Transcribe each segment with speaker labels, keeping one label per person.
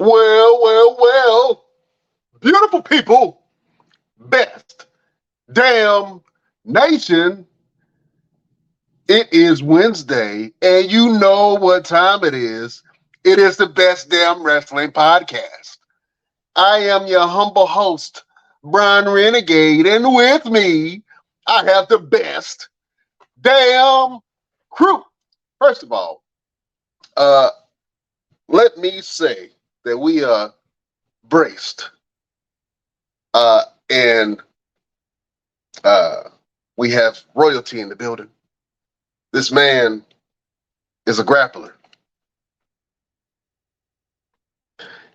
Speaker 1: Well. Beautiful people, best damn nation. It is Wednesday, and you know what time it is. It is the Best Damn Wrestling Podcast. I am your humble host, Brian Renegade, and with me, I have the best damn crew. First of all, uh, let me say that we are braced, and we have royalty in the building. This man is a grappler.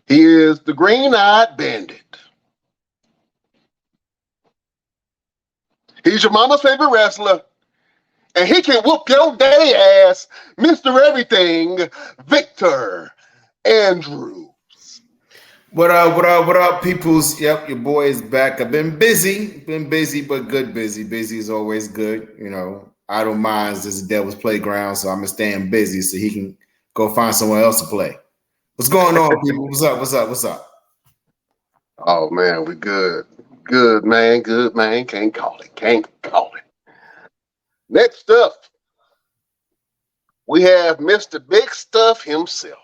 Speaker 1: He is the green-eyed bandit. He's your mama's favorite wrestler, and he can whoop your daddy ass, Mr. Everything, Victor Andrews.
Speaker 2: What up, peoples? Yep, your boy is back. I've been busy, but good busy. Busy is always good. You know, idle minds is the devil's playground, so I'm gonna stay busy so he can go find somewhere else to play. What's going on, people? What's up?
Speaker 1: Oh, man, we good. Good, man. Can't call it. Next up, we have Mr. Big Stuff himself.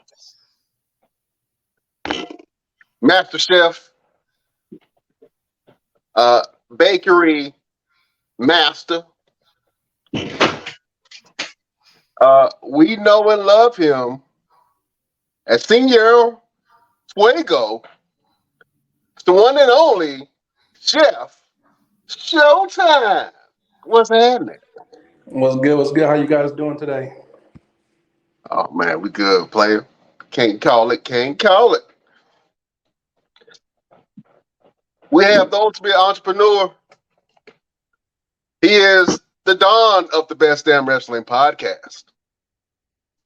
Speaker 1: Master Chef, bakery master. We know and love him as Senor Fuego. It's the one and only Chef Showtime. What's happening?
Speaker 3: What's good? How you guys doing today?
Speaker 1: Oh, man, we good, player. Can't call it. We have the ultimate entrepreneur. He is the Don of the Best Damn Wrestling Podcast.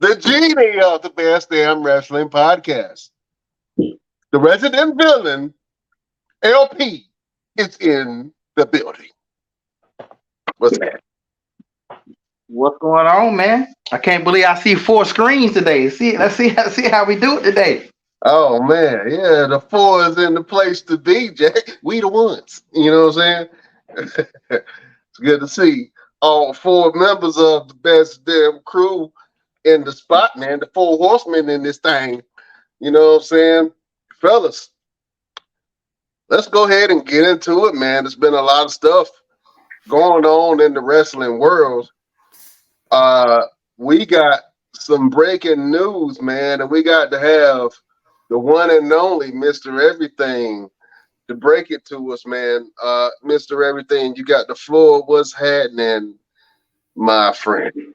Speaker 1: The genie of the Best Damn Wrestling Podcast. The resident villain, LP, is in the building. What's that?
Speaker 4: What's going on, man? I can't believe I see 4 screens today. Let's see how we do it today.
Speaker 1: Oh, man, yeah, the 4 is in the place to be, Jack. We the ones. You know what I'm saying? It's good to see all 4 members of the Best Damn Crew in the spot, man. The 4 horsemen in this thing. You know what I'm saying? Fellas, let's go ahead and get into it, man. There's been a lot of stuff going on in the wrestling world. We got some breaking news, man, and we got to have the one and only Mr. Everything to break it to us, man. Mr. Everything, you got the floor. What's happening, my friend?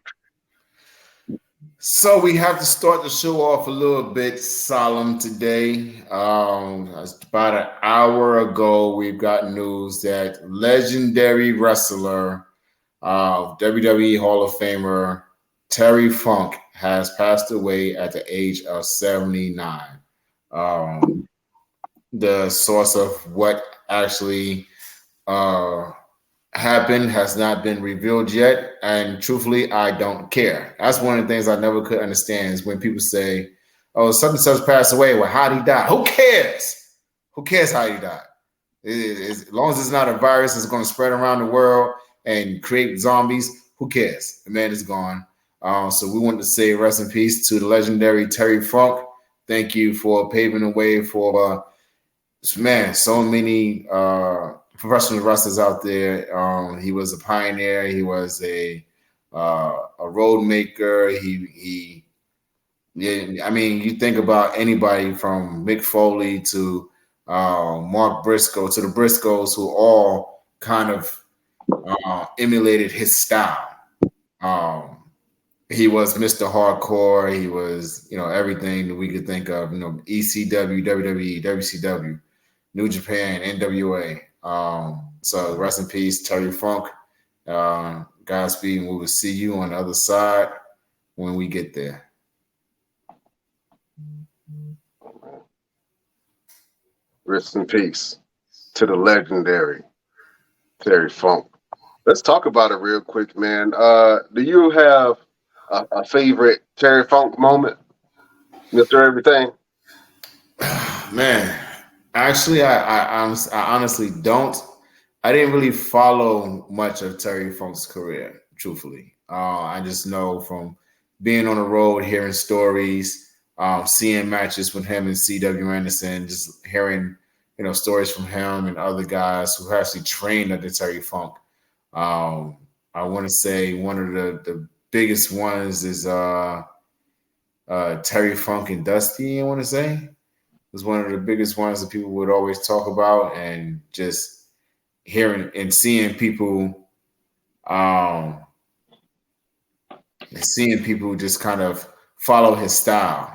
Speaker 2: So we have to start the show off a little bit solemn today. About an hour ago, we've got news that legendary wrestler, WWE Hall of Famer Terry Funk has passed away at the age of 79. The source of what actually happened has not been revealed yet, and truthfully, I don't care. That's one of the things I never could understand is when people say, "Oh, such and such passed away." Well, how did he die? Who cares? Who cares how he died? As long as it's not a virus that's going to spread around the world and create zombies, who cares? The man is gone. So we want to say rest in peace to the legendary Terry Funk. Thank you for paving the way for so many professional wrestlers out there. He was a pioneer. He was a road maker. I mean, you think about anybody from Mick Foley to Mark Briscoe to the Briscoes, who all kind of emulated his style. He was Mr. Hardcore. He was, everything that we could think of. ECW, WWE, WCW, New Japan, NWA. So rest in peace, Terry Funk. Godspeed, and we will see you on the other side when we get there.
Speaker 1: Rest in peace to the legendary Terry Funk. Let's talk about it real quick, man. Do you have a favorite Terry Funk moment, Mr. Everything?
Speaker 2: Man, actually, I honestly don't. I didn't really follow much of Terry Funk's career, truthfully. I just know from being on the road, hearing stories, seeing matches with him and C.W. Anderson, just hearing stories from him and other guys who actually trained under Terry Funk. I want to say one of the biggest ones is Terry Funk and Dusty. I want to say was one of the biggest ones that people would always talk about, and just hearing and seeing people, just kind of follow his style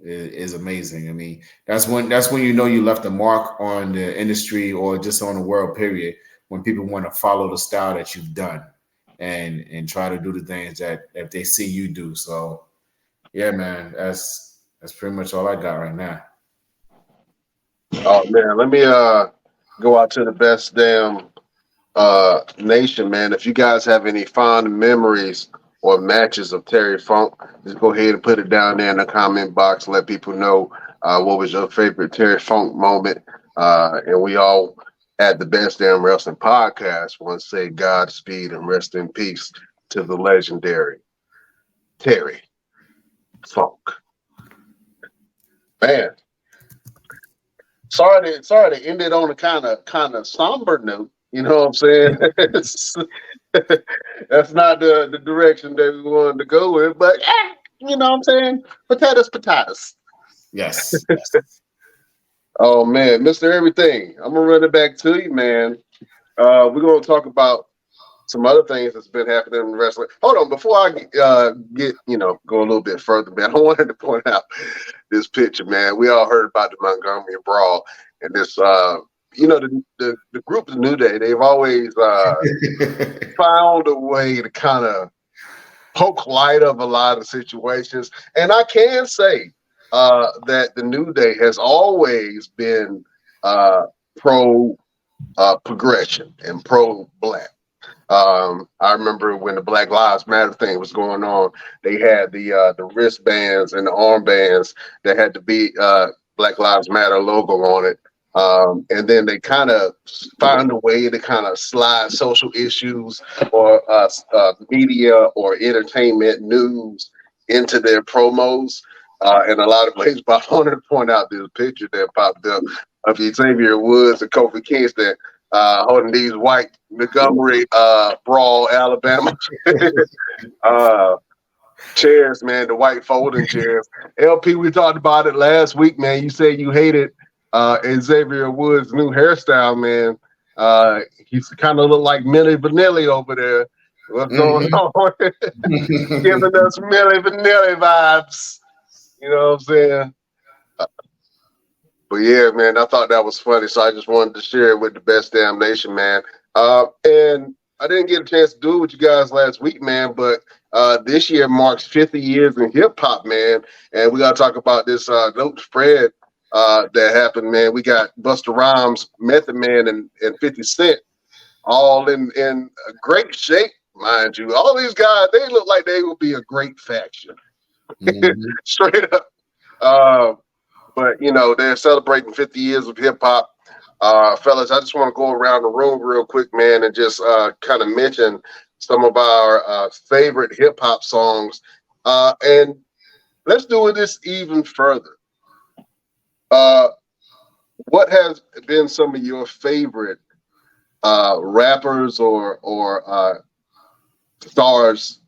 Speaker 2: is amazing. I mean, that's when you left a mark on the industry or just on the world. Period. When people want to follow the style that you've done and try to do the things that if they see you do. So, yeah, man, that's pretty much all I got right now.
Speaker 1: Oh man, let me go out to the best damn nation, man. If you guys have any fond memories or matches of Terry Funk, just go ahead and put it down there in the comment box. Let people know what was your favorite Terry Funk moment. And we all at the Best Damn Wrestling Podcast want to say Godspeed and rest in peace to the legendary Terry Funk. Man, sorry to end it on a kind of somber note. You know what I'm saying? That's not the direction that we wanted to go with, but you know what I'm saying? Potatoes.
Speaker 2: Yes.
Speaker 1: Oh man, Mr. Everything. I'm gonna run it back to you, man. We're gonna talk about some other things that's been happening in wrestling. Hold on, before I get go a little bit further, man. I wanted to point out this picture, man. We all heard about the Montgomery Brawl and this. The group The New Day. They've always found a way to kind of poke light of a lot of situations, and I can say that the New Day has always been pro progression and pro black. I remember when the Black Lives Matter thing was going on, they had the wristbands and the armbands that had to be Black Lives Matter logo on it. And then they kind of find a way to kind of slide social issues or media or entertainment news into their promos. In a lot of ways, but I wanted to point out this picture that popped up of Xavier Woods and Kofi Kingston holding these white Montgomery Brawl, Alabama chairs, man, the white folding chairs. LP, we talked about it last week, man. You said you hated Xavier Woods' new hairstyle, man. He's kind of look like Milli Vanilli over there. What's going on? Giving us Milli Vanilli vibes. You know what I'm saying? But yeah, man, I thought that was funny, so I just wanted to share it with the Best Damn Nation, man. And I didn't get a chance to do it with you guys last week, man, but this year marks 50 years in hip-hop, man, and we got to talk about this dope spread that happened, man. We got Busta Rhymes, Method Man, and 50 Cent all in great shape, mind you. All these guys, they look like they will be a great faction. Straight up. But they're celebrating 50 years of hip hop. Fellas, I just want to go around the room real quick, man, and just kind of mention some of our favorite hip hop songs. And let's do this even further. What has been some of your favorite rappers or stars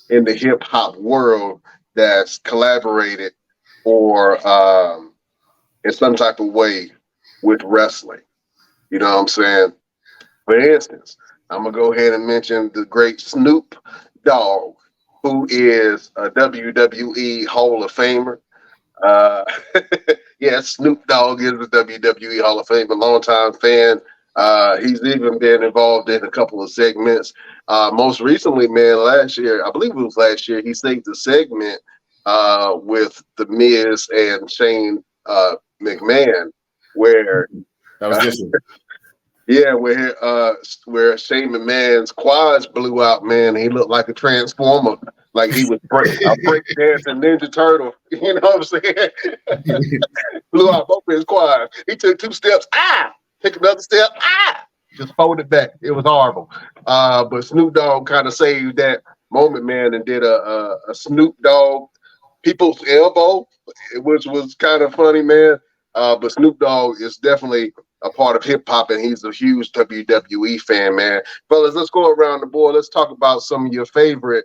Speaker 1: in the hip hop world that's collaborated or in some type of way with wrestling? You know what I'm saying? For instance, I'm going to go ahead and mention the great Snoop Dogg, who is a WWE Hall of Famer. Yes, Snoop Dogg is a WWE Hall of Famer, longtime fan. He's even been involved in a couple of segments. Most recently, man, last year, I believe it was last year, he saved a segment with The Miz and Shane McMahon, where
Speaker 2: that was different.
Speaker 1: where Shane McMahon's quads blew out, man. He looked like a transformer like he was a break dancing Ninja Turtle. You know what I'm saying? Blew out both of his quads. He took 2 steps. Took another step. Just folded back. It was horrible. But Snoop Dogg kind of saved that moment, man, and did a Snoop Dogg people's elbow, which was kind of funny, man. But Snoop Dogg is definitely a part of hip hop, and he's a huge WWE fan, man. Fellas, let's go around the board. Let's talk about some of your favorite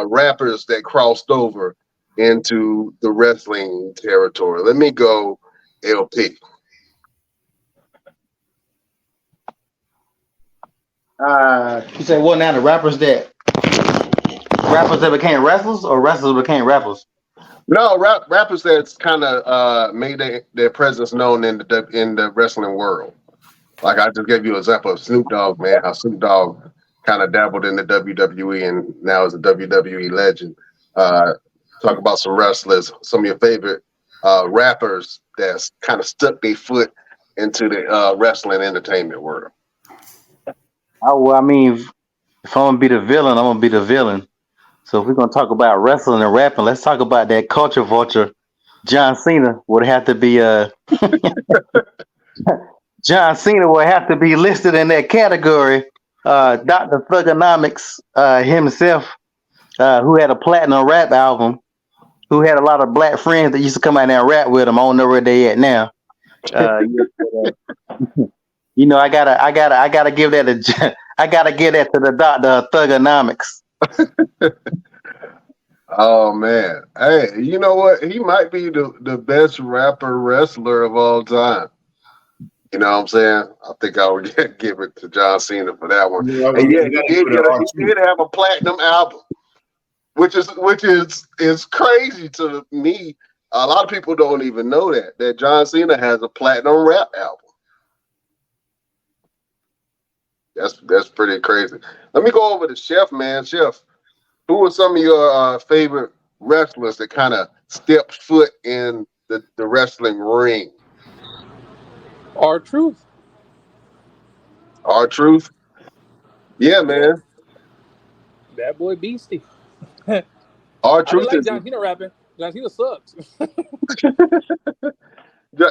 Speaker 1: rappers that crossed over into the wrestling territory. Let me go, LP.
Speaker 4: You say what now? The rappers that became wrestlers, or wrestlers became rappers?
Speaker 1: No, rappers that's kind of made their presence known in the wrestling world. Like I just gave you an example of Snoop Dogg, man. How Snoop Dogg kind of dabbled in the WWE and now is a WWE legend. Talk about some wrestlers, some of your favorite rappers that's kind of stuck their foot into the wrestling entertainment world.
Speaker 4: Well, I mean, if I'm gonna be the villain, I'm gonna be the villain. So if we're gonna talk about wrestling and rapping, let's talk about that culture vulture. John Cena would have to be John Cena would have to be listed in that category. Dr. Thugonomics himself, who had a platinum rap album, who had a lot of black friends that used to come out there and rap with him. I don't know where they at now. You know, I gotta give that to the Dr. Thugonomics.
Speaker 1: Oh man, hey, you know what? He might be the best rapper wrestler of all time. You know what I'm saying? I think I would give it to John Cena for that one.
Speaker 2: Yeah,
Speaker 1: And yeah, he did have a platinum album, which is crazy to me. A lot of people don't even know that John Cena has a platinum rap album. That's pretty crazy. Let me go over to Chef, man. Chef, who are some of your favorite wrestlers that kind of stepped foot in the wrestling ring?
Speaker 5: R-Truth.
Speaker 1: R-Truth? Yeah, man.
Speaker 5: That boy beastie.
Speaker 1: R-Truth
Speaker 5: I like
Speaker 1: is
Speaker 5: John Cena rapping. John Cena sucks.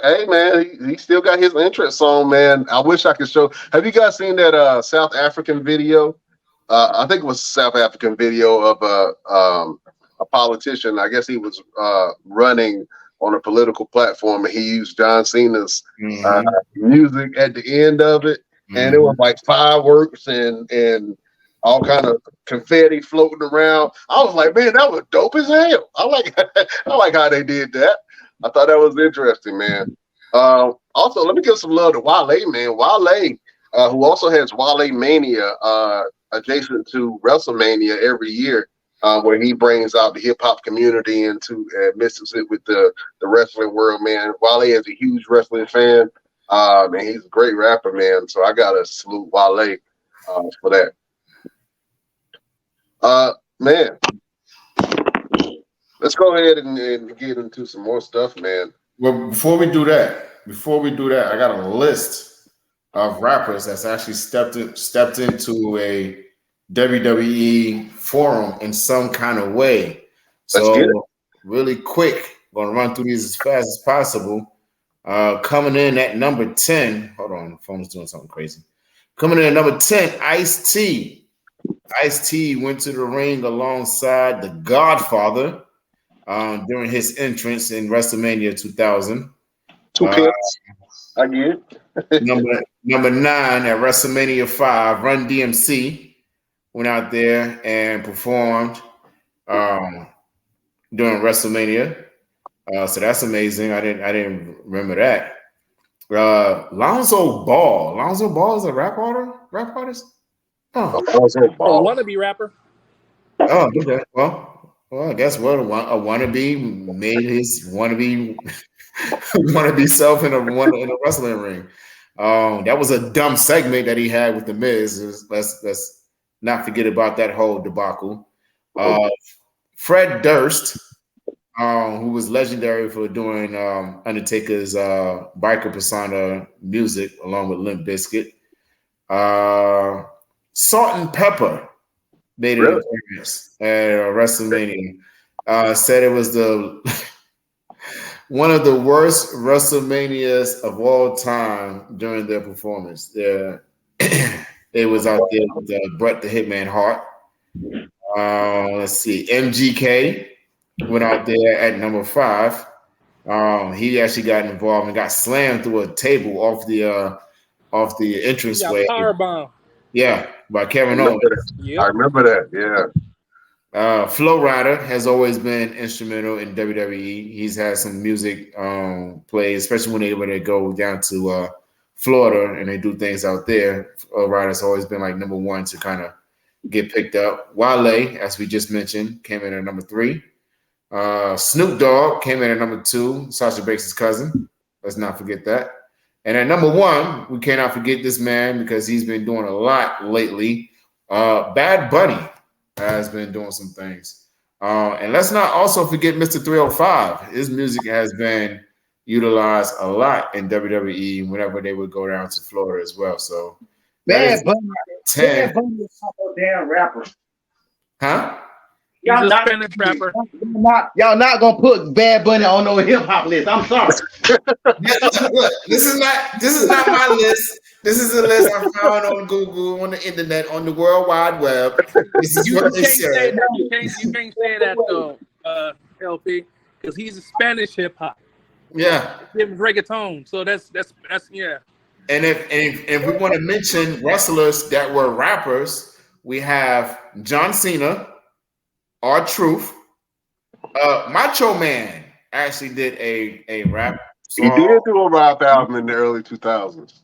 Speaker 1: Hey man, he still got his entrance song, man. I wish I could show. Have you guys seen that South African video? I think it was a South African video of a politician. I guess he was running on a political platform, and he used John Cena's music at the end of it, and it was like fireworks and all kind of confetti floating around. I was like, man, that was dope as hell. I like how they did that. I thought that was interesting, man. Also, let me give some love to Wale, man. Wale, who also has Wale Mania adjacent to WrestleMania every year, where he brings out the hip hop community and mixes it with the wrestling world, man. Wale is a huge wrestling fan, and he's a great rapper, man. So I gotta salute Wale for that. Man, let's go ahead and get into some more stuff, man.
Speaker 2: Well, before we do that, I got a list of rappers that's actually stepped into a WWE forum in some kind of way. So really quick, I'm gonna run through these as fast as possible. Coming in at number 10. Hold on, the phone's doing something crazy. Coming in at number 10, Ice-T. Ice-T went to the ring alongside the Godfather during his entrance in WrestleMania 2000.
Speaker 1: Two picks. I get it.
Speaker 2: number 9 at WrestleMania 5, Run DMC went out there and performed during WrestleMania. So that's amazing. I didn't remember that. Lonzo Ball. Lonzo Ball is a rap artist? Oh,
Speaker 5: A wannabe rapper.
Speaker 2: Oh, okay. Well, I guess what a wannabe made his wannabe self in a wrestling ring. That was a dumb segment that he had with the Miz. Let's not forget about that whole debacle. Fred Durst, who was legendary for doing Undertaker's biker persona music along with Limp Bizkit. Salt and Pepper. made an
Speaker 1: Really?
Speaker 2: appearance at WrestleMania. Said it was the one of the worst WrestleManias of all time during their performance. It was out there with Bret the Hitman Hart. Let's see, MGK went out there at number 5. He actually got involved and got slammed through a table off the
Speaker 5: Yeah,
Speaker 2: entranceway.
Speaker 5: power bomb.
Speaker 2: Yeah, by
Speaker 1: I
Speaker 2: Kevin
Speaker 1: remember
Speaker 2: Owens.
Speaker 1: that. I
Speaker 5: Yep.
Speaker 1: remember that. Yeah.
Speaker 2: Flow Rider has always been instrumental in WWE. He's had some music played, especially when they go down to Florida and they do things out there. Flow Rider's always been like number 1 to kind of get picked up. Wale, as we just mentioned, came in at number 3. Snoop Dogg came in at number 2, Sasha Banks' cousin. Let's not forget that. And at number 1, we cannot forget this man because he's been doing a lot lately. Bad Bunny has been doing some things. And let's not also forget Mr. 305. His music has been utilized a lot in WWE whenever they would go down to Florida as well. So
Speaker 6: Bad Bunny.
Speaker 2: 10.
Speaker 6: Bad Bunny is a damn rapper.
Speaker 2: Huh?
Speaker 5: He's
Speaker 6: Y'all
Speaker 5: a
Speaker 6: not,
Speaker 5: Spanish rapper.
Speaker 6: y'all not gonna put Bad Bunny on no hip hop list. I'm sorry.
Speaker 2: Look, this is not my list. This is a list I found on Google, on the internet, on the World Wide Web. This is
Speaker 5: You
Speaker 2: what they
Speaker 5: can't say
Speaker 2: said.
Speaker 5: that. You can't say that though, LP, because he's a Spanish hip hop.
Speaker 2: Yeah.
Speaker 5: Him reggaeton. So that's yeah.
Speaker 2: And if we want to mention wrestlers that were rappers, we have John Cena, R-Truth. Macho Man actually did a rap
Speaker 1: He
Speaker 2: song.
Speaker 1: did do a rap album in the early 2000s.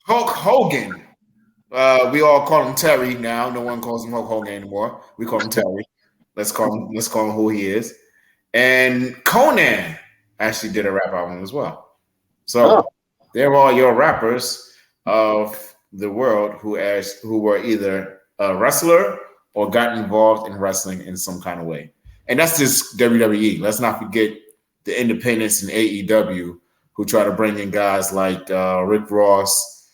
Speaker 2: Hulk Hogan. We all call him Terry now. No one calls him Hulk Hogan anymore. We call him Terry. Let's call him who he is. And Conan actually did a rap album as well. So they're all your rappers of the world who were either a wrestler or got involved in wrestling in some kind of way. And that's just WWE. Let's not forget the independents in AEW who try to bring in guys like Rick Ross,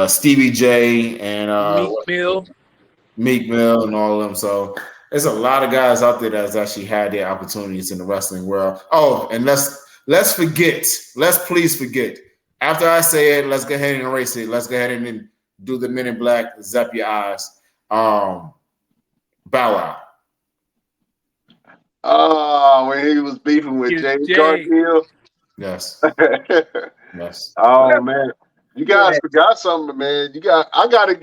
Speaker 2: Stevie J, and Meek Mill and all of them. So there's a lot of guys out there that's actually had their opportunities in the wrestling world. Oh, and let's please forget. After I say it, let's go ahead and erase it. Let's go ahead and then do the Men in Black, zap your eyes. Bow Wow.
Speaker 1: Oh, when he was beefing with James Garfield.
Speaker 2: Yes. Yes.
Speaker 1: Oh man, you guys forgot something, man. I gotta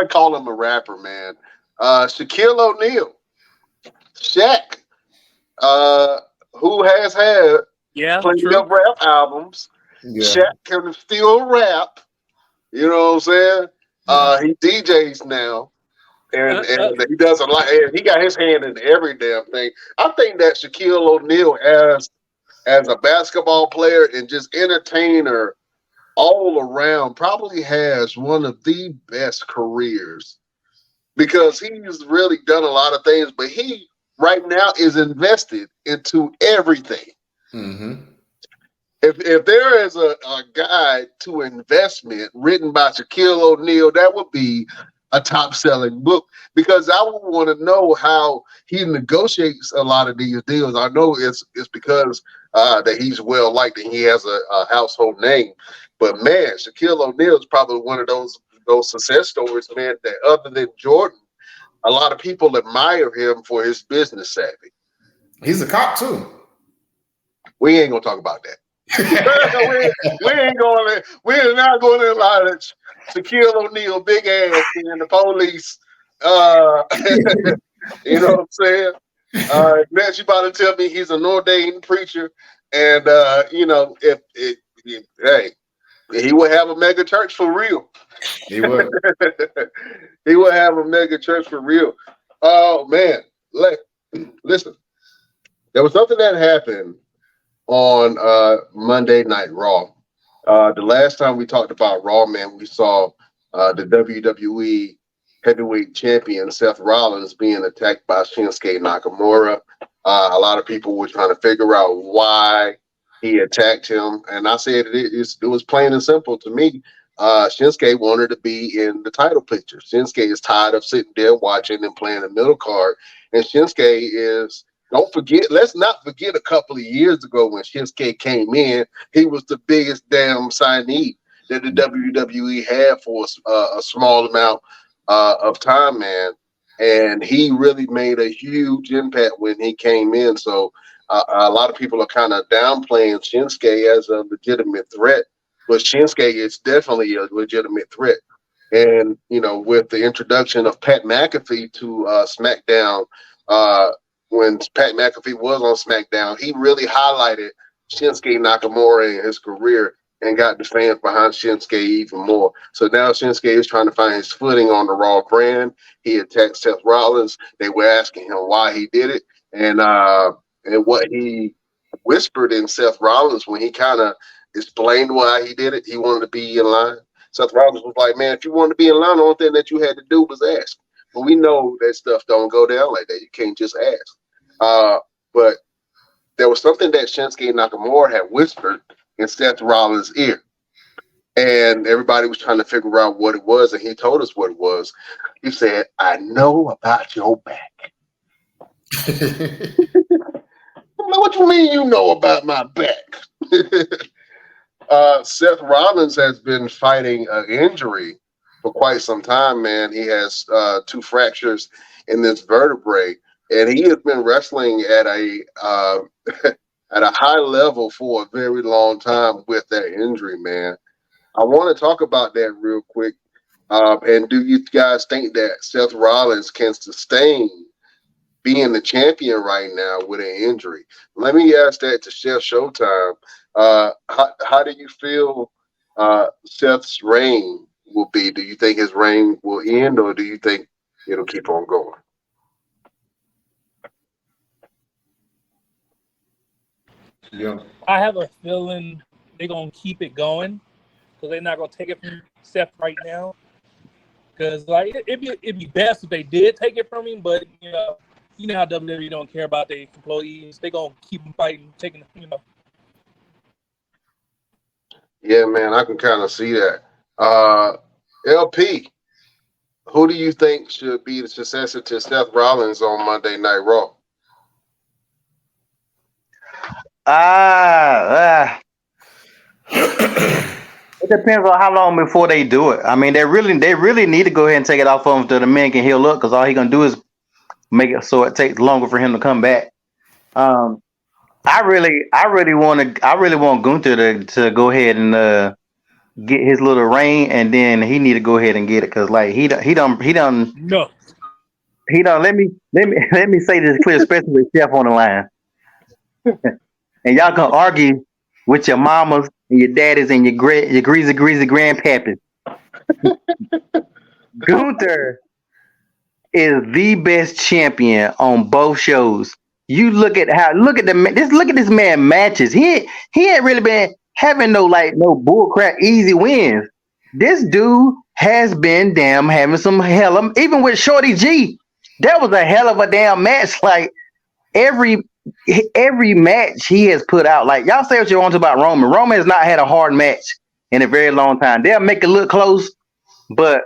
Speaker 1: call him a rapper, man. Shaquille O'Neal, Shaq, who has had plenty of rap albums.
Speaker 2: Yeah.
Speaker 1: Shaq can still rap. You know what I'm saying? He DJs now. And he does a lot. And he got his hand in every damn thing. I think that Shaquille O'Neal, as a basketball player and just entertainer all around, probably has one of the best careers because he's really done a lot of things. But he right now is invested into everything.
Speaker 2: Mm-hmm.
Speaker 1: If there is a guide to investment written by Shaquille O'Neal, that would be a top-selling book because I would want to know how he negotiates a lot of these deals. I know it's because that he's well liked and he has a household name. But man, Shaquille O'Neal is probably one of those success stories, man. That other than Jordan, a lot of people admire him for his business savvy.
Speaker 2: He's a cop too.
Speaker 1: We ain't gonna talk about that. We're not going to allow that Shaquille O'Neal big ass and the police. You know what I'm saying? Next, you about to tell me he's an ordained preacher, and hey, he would have a mega church for real.
Speaker 2: He would.
Speaker 1: He would have a mega church for real. Oh man, listen, there was something that happened on Monday Night Raw. The last time we talked about Raw, man, we saw the WWE heavyweight champion Seth Rollins being attacked by Shinsuke Nakamura. A lot of people were trying to figure out why he attacked him, and I said it was plain and simple to me. Shinsuke wanted to be in the title picture. Shinsuke is tired of sitting there watching and playing the middle card. And Shinsuke is, let's not forget a couple of years ago when Shinsuke came in, he was the biggest damn signee that the WWE had for a small amount of time, man. And he really made a huge impact when he came in. So a lot of people are kind of downplaying Shinsuke as a legitimate threat, but Shinsuke is definitely a legitimate threat. And, with the introduction of Pat McAfee to SmackDown, when Pat McAfee was on SmackDown, he really highlighted Shinsuke Nakamura in his career and got the fans behind Shinsuke even more. So now Shinsuke is trying to find his footing on the Raw brand. He attacked Seth Rollins. They were asking him why he did it. And what he whispered in Seth Rollins when he kind of explained why he did it, he wanted to be in line. Seth Rollins was like, man, if you wanted to be in line, the only thing that you had to do was ask. But we know that stuff don't go down like that. You can't just ask. But there was something that Shinsuke Nakamura had whispered in Seth Rollins' ear. And everybody was trying to figure out what it was, and he told us what it was. He said, I know about your back. I'm like, what you mean you know about my back? Seth Rollins has been fighting an injury for quite some time, man. He has 2 fractures in this vertebrae, and he has been wrestling at a at a high level for a very long time with that injury, man. I want to talk about that real quick. And do you guys think that Seth Rollins can sustain being the champion right now with an injury? Let me ask that to Chef Showtime. How do you feel Seth's reign will be? Do you think his reign will end, or do you think it'll keep on going?
Speaker 2: Yeah.
Speaker 5: I have a feeling they're gonna keep it going because they're not gonna take it from Seth right now. Because it'd be best if they did take it from him, but you know how WWE don't care about their employees. They gonna keep them fighting, taking.
Speaker 1: Yeah, man, I can kind of see that. LP, who do you think should be the successor to Seth Rollins on Monday Night Raw?
Speaker 4: It depends on how long before they do it. I mean, they really need to go ahead and take it off of him so the man can heal up, because all he gonna do is make it so it takes longer for him to come back. I really want Gunther to go ahead and get his little reign, and then he need to go ahead and get it, because like he done.
Speaker 5: No.
Speaker 4: Let me say this clear, especially with Chef on the line. And y'all can argue with your mamas and your daddies and your greasy grandpappys. Gunther is the best champion on both shows. You look at this man matches. He ain't really been having no bullcrap easy wins. This dude has been having some hell. Even with Shorty G, that was a hell of a damn match. Like every match he has put out. Like y'all say what you want to about Roman. Roman has not had a hard match in a very long time. They'll make it look close, but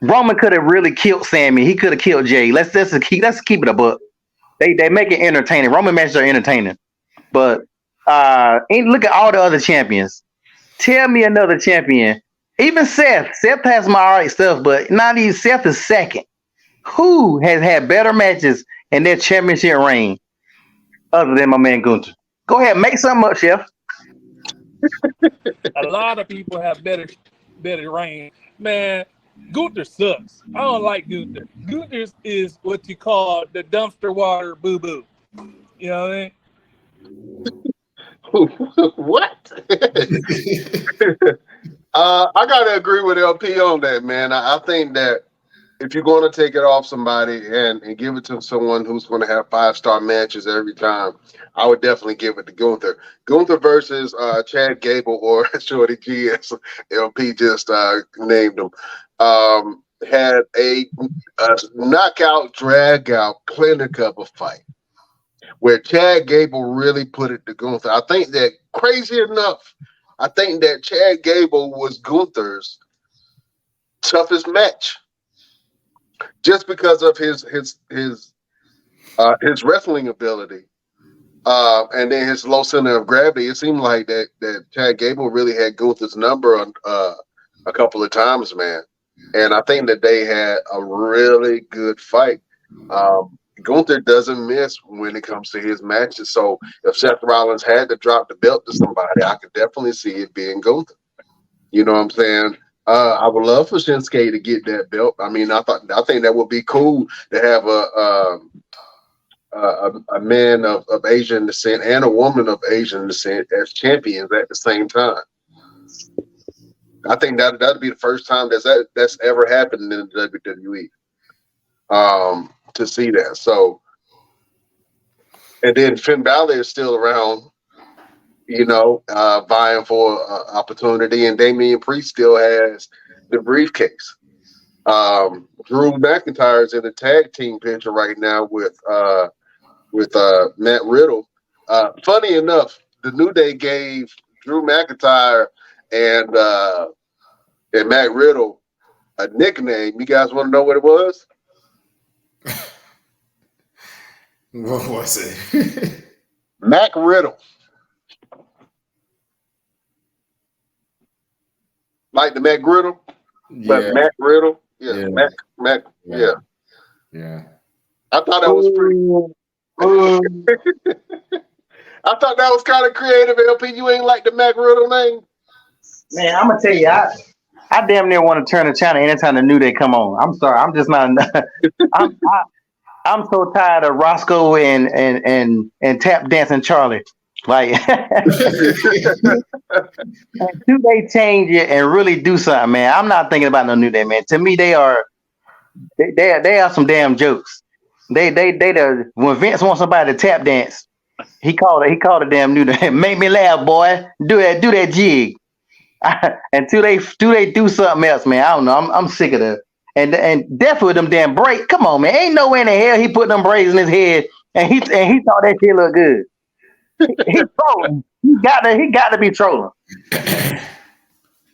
Speaker 4: Roman could have really killed Sammy. He could have killed Jay. Let's keep it a buck. They make it entertaining. Roman matches are entertaining, but look at all the other champions. Tell me another champion. Even Seth. Seth has some all right stuff, but not even Seth is second. Who has had better matches in their championship reign other than my man Gunther? Go ahead, make something up, Chef.
Speaker 5: A lot of people have better reign. Man, Gunther sucks. I don't like Gunther. Gunther is what you call the dumpster water boo-boo. You know what I mean?
Speaker 1: What? I gotta agree with LP on that, man. I think that if you're going to take it off somebody and give it to someone who's going to have 5-star matches every time, I would definitely give it to Gunther. Gunther versus Chad Gable or Shorty G, as LP just named him, had a knockout, drag-out clinic of a fight where Chad Gable really put it to Gunther. I think that, crazy enough, I think that Chad Gable was Gunther's toughest match just because of his wrestling ability. And then his low center of gravity. It seemed like that Chad Gable really had Gunther's number on a couple of times, man. And I think that they had a really good fight. Gunther doesn't miss when it comes to his matches. So if Seth Rollins had to drop the belt to somebody, I could definitely see it being Gunther. You know what I'm saying? I would love for Shinsuke to get that belt. I mean, I think that would be cool to have a man of Asian descent and a woman of Asian descent as champions at the same time. I think that'd be the first time that's ever happened in the WWE. To see that. So, and then Finn Balor is still around, vying for opportunity, and Damian Priest still has the briefcase. Drew McIntyre is in the tag team picture right now with Matt Riddle. Funny enough, the New Day gave Drew McIntyre and Matt Riddle a nickname. You guys want to know what it was?
Speaker 2: What was it?
Speaker 1: Mac Riddle. Like the Mac Riddle, but Mac Riddle. Yeah. Mac. Yeah.
Speaker 2: Yeah.
Speaker 1: I thought that was pretty. I thought that was kind of creative, LP. You ain't like the Mac Riddle name?
Speaker 4: Man, I'm gonna tell you, I damn near want to turn the channel anytime the New Day come on. I'm sorry, I'm just not. I'm so tired of Roscoe and tap dancing Charlie. Like, do they change it and really do something, man? I'm not thinking about no New Day, man. To me, they are some damn jokes. They when Vince wants somebody to tap dance, he called a damn New Day. Make me laugh, boy. Do that jig. Until they do something else, man. I don't know. I'm sick of that. And definitely with them damn braids. Come on, man. Ain't no way in the hell he put them braids in his head and he thought that shit looked good. He's trolling. He got to be trolling.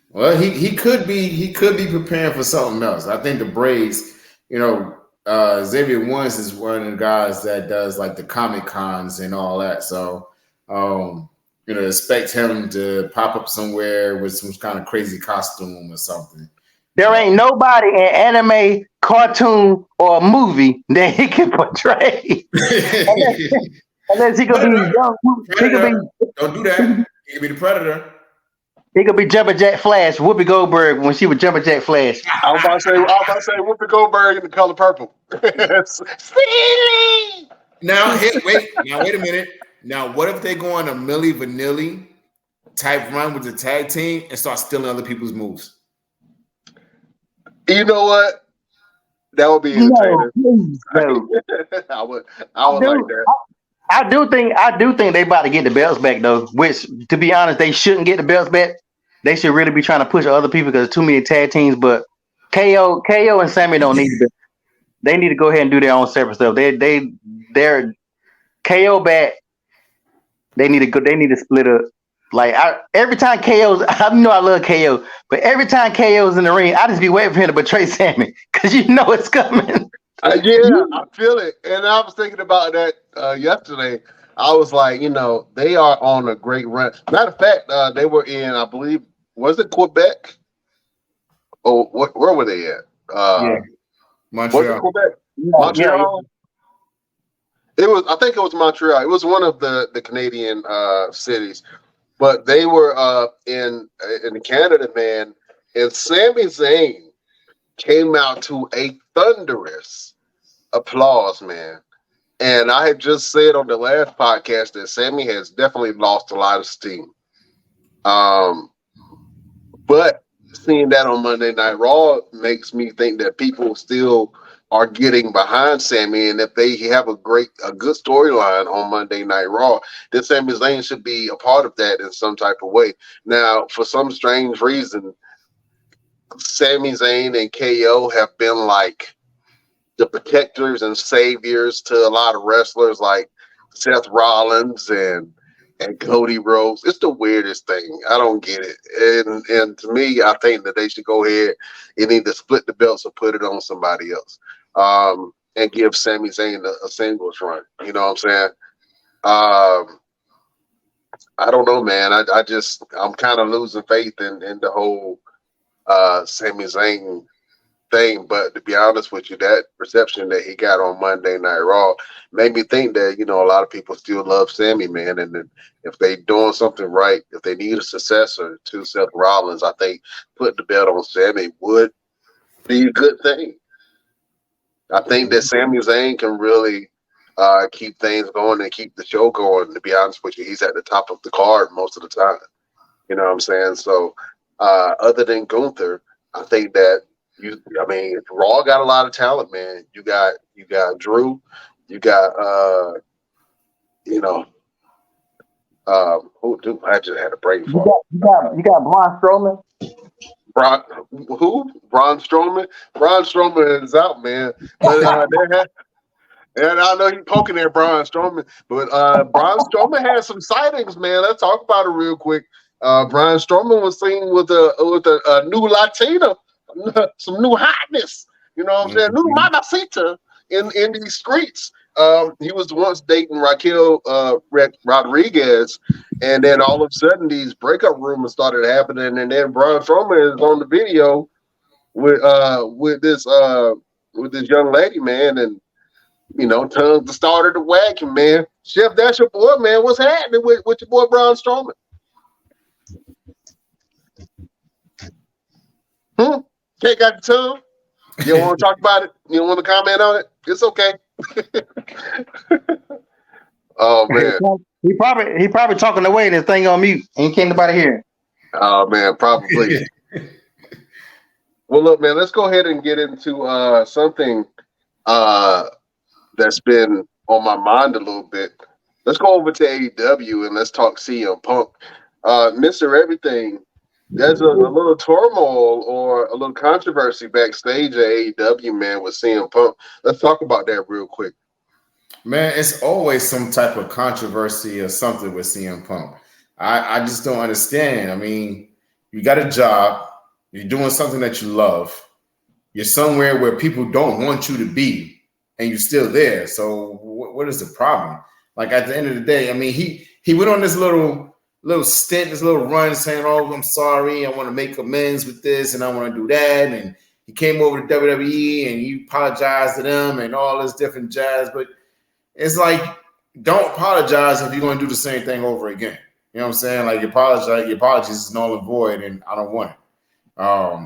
Speaker 2: Well, he could be preparing for something else. I think the braids, Xavier Woods is one of the guys that does like the Comic Cons and all that. So expect him to pop up somewhere with some kind of crazy costume or something.
Speaker 4: There ain't nobody in anime, cartoon, or movie that he can portray. Unless he could be young.
Speaker 2: Don't do that. He could be the Predator.
Speaker 4: He could be Jumpin' Jack Flash, Whoopi Goldberg when she was Jumpin' Jack Flash.
Speaker 1: I was about to say Whoopi Goldberg in the color purple. Steely!
Speaker 2: Now wait a minute. Now, what if they go on a Milli Vanilli type run with the tag team and start stealing other people's moves?
Speaker 1: You know what? That would be entertaining.
Speaker 4: No.
Speaker 1: I would like that.
Speaker 4: I do think they about to get the belts back though. Which, to be honest, they shouldn't get the belts back. They should really be trying to push other people because there's too many tag teams. But KO and Sammy don't need the. They need to go ahead and do their own separate stuff. They're KO back. They need to split up. Like every time KO's, I know I love KO, but every time KO's in the ring, I just be waiting for him to betray Sammy because it's coming.
Speaker 1: Yeah, I feel it, and I was thinking about that yesterday. I was like, they are on a great run. Matter of fact, they were in, I believe, was it Quebec? Oh, where were they at?
Speaker 2: Montreal.
Speaker 1: Was it Quebec? Montreal. It was. I think it was Montreal. It was one of the Canadian cities. But they were in Canada, man, and Sami Zayn came out to a thunderous applause, man. And I had just said on the last podcast that Sami has definitely lost a lot of steam. But seeing that on Monday Night Raw makes me think that people still are getting behind Sami, and if they have a good storyline on Monday Night Raw, then Sami Zayn should be a part of that in some type of way. Now, for some strange reason, Sami Zayn and KO have been like the protectors and saviors to a lot of wrestlers like Seth Rollins and and Cody Rhodes. It's the weirdest thing. I don't get it. And to me, I think that they should go ahead and either split the belts or put it on somebody else. And give Sami Zayn a singles run. You know what I'm saying? I don't know, man. I'm kind of losing faith in the whole Sami Zayn thing. But to be honest with you, that reception that he got on Monday Night Raw made me think that, you know, a lot of people still love Sami, man. And then if they doing something right, if they need a successor to Seth Rollins, I think putting the belt on Sami would be a good thing. I think that Sami Zayn can really keep things going and keep the show going. To be honest with you, he's at the top of the card most of the time. You know what I'm saying? So other than Gunther, I think that Raw got a lot of talent, man. You got Drew, you got I just had a brain fart.
Speaker 4: You got Braun Strowman.
Speaker 1: Braun Strowman. Braun Strowman is out, man. But and I know he's poking at Braun Strowman, but Braun Strowman had some sightings, man. Let's talk about it real quick. Braun Strowman was seen with a new Latina, some new hotness. You know what I'm saying? New mamacita in these streets. He was once dating Raquel Rodriguez, and then all of a sudden these breakup rumors started happening, and then Braun Strowman is on the video with this young lady, man, and you know, tongues the start of the wagon, man. Chef, that's your boy, man. What's happening with your boy Braun Strowman? Can't got the tongue? You don't want to talk about it? You don't want to comment on it? It's okay. Oh man.
Speaker 4: He probably talking away and this thing on mute. Ain't can't nobody hear him.
Speaker 1: Oh man, probably. Well, look, man, let's go ahead and get into something that's been on my mind a little bit. Let's go over to AEW and let's talk CM Punk. Mr. Everything, there's a little turmoil or a little controversy backstage at AEW, man, with CM Punk. Let's talk about that real quick.
Speaker 2: Man, it's always some type of controversy or something with CM Punk. I just don't understand. I mean, you got a job, you're doing something that you love, you're somewhere where people don't want you to be, and you're still there. So what is the problem? Like at the end of the day, I mean, he went on this little stint, this little run saying, oh, I'm sorry, I want to make amends with this and I want to do that. And he came over to WWE and he apologized to them and all this different jazz. But it's like, don't apologize if you're going to do the same thing over again. You know what I'm saying? Like your apologies is null and void and I don't want it.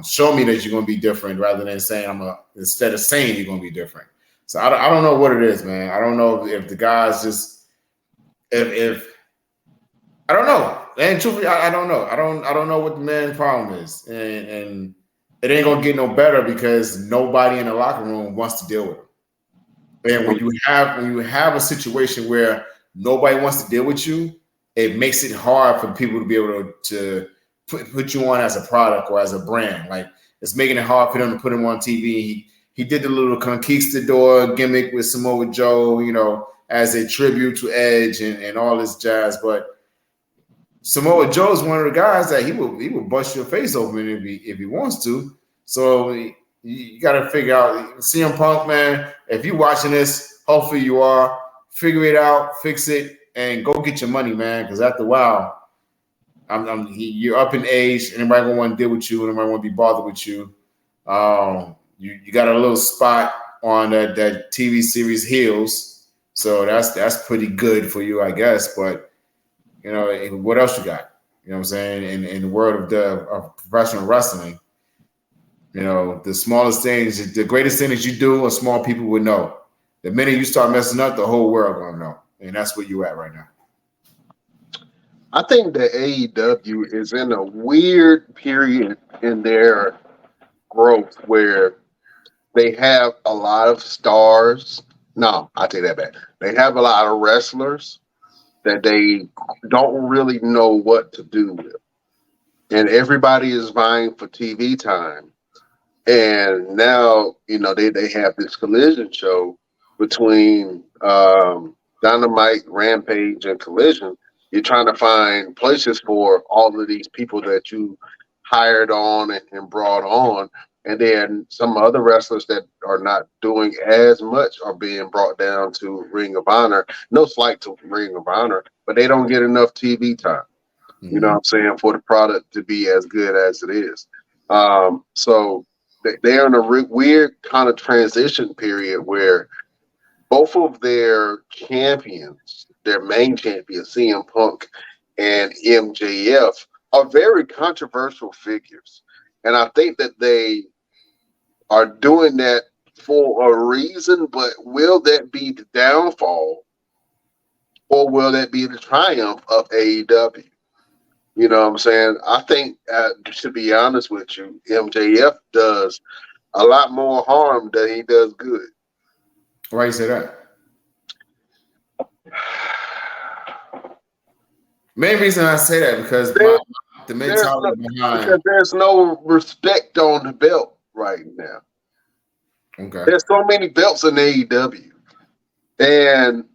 Speaker 2: Show me that you're going to be different rather than saying instead of saying you're going to be different. So I don't know what it is, man. I don't know if the guys just if I don't know. And truthfully, I don't know. I don't know what the man's problem is, and it ain't gonna get no better because nobody in the locker room wants to deal with him. And when you have a situation where nobody wants to deal with you, it makes it hard for people to be able to put you on as a product or as a brand. Like it's making it hard for them to put him on TV. He did the little conquistador gimmick with Samoa Joe, you know, as a tribute to Edge and all this jazz. But Samoa Joe is one of the guys that he will bust your face open if he wants to. So you got to figure out CM Punk, man. If you're watching this, hopefully you are. Figure it out, fix it, and go get your money, man. Because after a while, you're up in age. Anybody gonna want to deal with you? Anybody want to be bothered with you? You got a little spot on that TV series Heels, so that's pretty good for you, I guess. But you know, what else you got? You know what I'm saying? In the world of professional wrestling, you know, the smallest things, the greatest thing that you do, a small people would know. The minute you start messing up, the whole world gonna know, and that's where you at right now.
Speaker 1: I think that AEW is in a weird period in their growth where they have a lot of stars. No, I take that back. They have a lot of wrestlers that they don't really know what to do with. And everybody is vying for TV time. And now, you know, they have this collision show between Dynamite, Rampage, and Collision. You're trying to find places for all of these people that you hired on and brought on. And then some other wrestlers that are not doing as much are being brought down to Ring of Honor. No slight to Ring of Honor, but they don't get enough TV time. You know what I'm saying, for the product to be as good as it is. So they're in a weird kind of transition period where both of their champions, their main champions, CM Punk and MJF, are very controversial figures. And I think that they are doing that for a reason, but will that be the downfall or will that be the triumph of AEW? You know what I'm saying? I think, to be honest with you, MJF does a lot more harm than he does good.
Speaker 2: Why you say that? Main reason I say that because the mentality behind,
Speaker 1: because there's no respect on the belt right now.
Speaker 2: okay,
Speaker 1: There's so many belts in AEW, and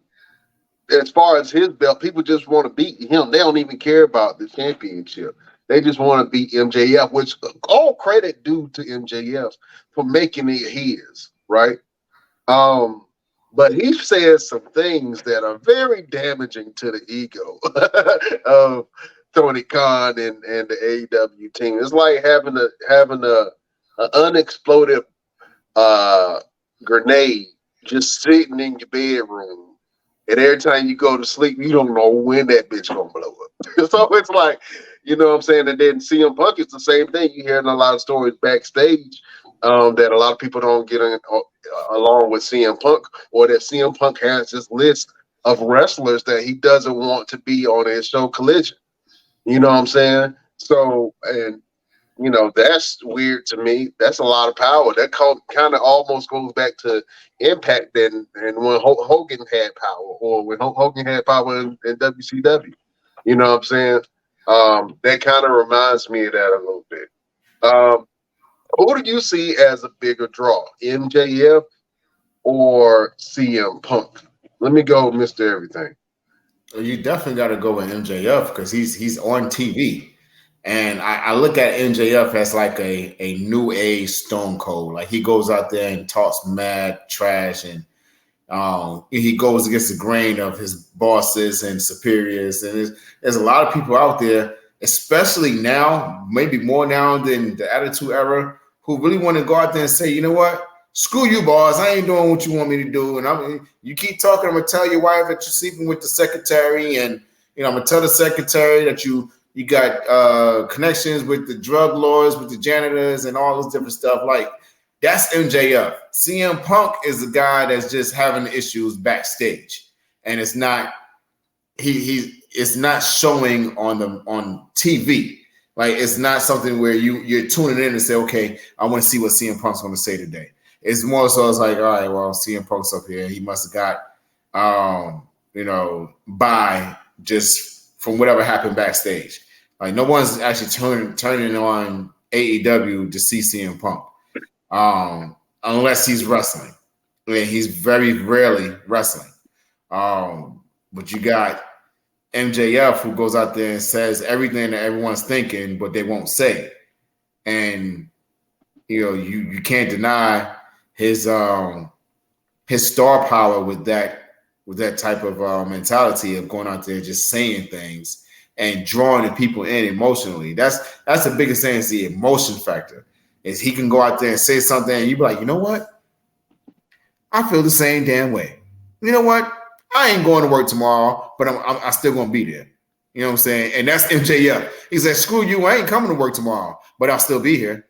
Speaker 1: as far as his belt, people just want to beat him. They don't even care about the championship. They just want to beat MJF, which all credit due to MJF for making it his, right? But he says some things that are very damaging to the ego of Tony Khan and the AEW team. It's like having a unexploded grenade just sitting in your bedroom. And every time you go to sleep, you don't know when that bitch gonna blow up. So it's like, you know what I'm saying? And then CM Punk is the same thing. You hear in a lot of stories backstage that a lot of people don't get along with CM Punk, or that CM Punk has this list of wrestlers that he doesn't want to be on his show Collision. You know what I'm saying? So, and you know, that's weird to me. That's a lot of power. That kind of almost goes back to Impact and when Hogan had power, or when Hogan had power in WCW. You know what I'm saying? That kind of reminds me of that a little bit. Who do you see as a bigger draw, MJF or CM Punk? Let me go, Mr. Everything.
Speaker 2: You definitely got to go with MJF because he's on TV. And I look at MJF as like a new age Stone Cold. Like he goes out there and talks mad trash, and he goes against the grain of his bosses and superiors. And there's a lot of people out there, especially now, maybe more now than the Attitude Era, who really want to go out there and say, you know what? Screw you, boss. I ain't doing what you want me to do. And you keep talking. I'm gonna tell your wife that you're sleeping with the secretary, and I'm gonna tell the secretary that you got connections with the drug lords, with the janitors, and all this different stuff. Like, that's MJF. CM Punk is the guy that's just having issues backstage, and it's not it's not showing on TV. Like, it's not something where you're tuning in and say, okay, I want to see what CM Punk's going to say today. It's more so it's like, all right, well, CM Punk's up here. He must have got by just from whatever happened backstage. Like, no one's actually turning on AEW to see CM Punk, unless he's wrestling. I mean, he's very rarely wrestling. But you got MJF, who goes out there and says everything that everyone's thinking, but they won't say. And you can't deny his star power with that type of mentality of going out there just saying things and drawing the people in emotionally. That's the biggest thing, is the emotion factor. Is he can go out there and say something and you be like, you know what? I feel the same damn way. You know what? I ain't going to work tomorrow, but I'm still going to be there. You know what I'm saying? And that's MJF. He said, screw you, I ain't coming to work tomorrow, but I'll still be here.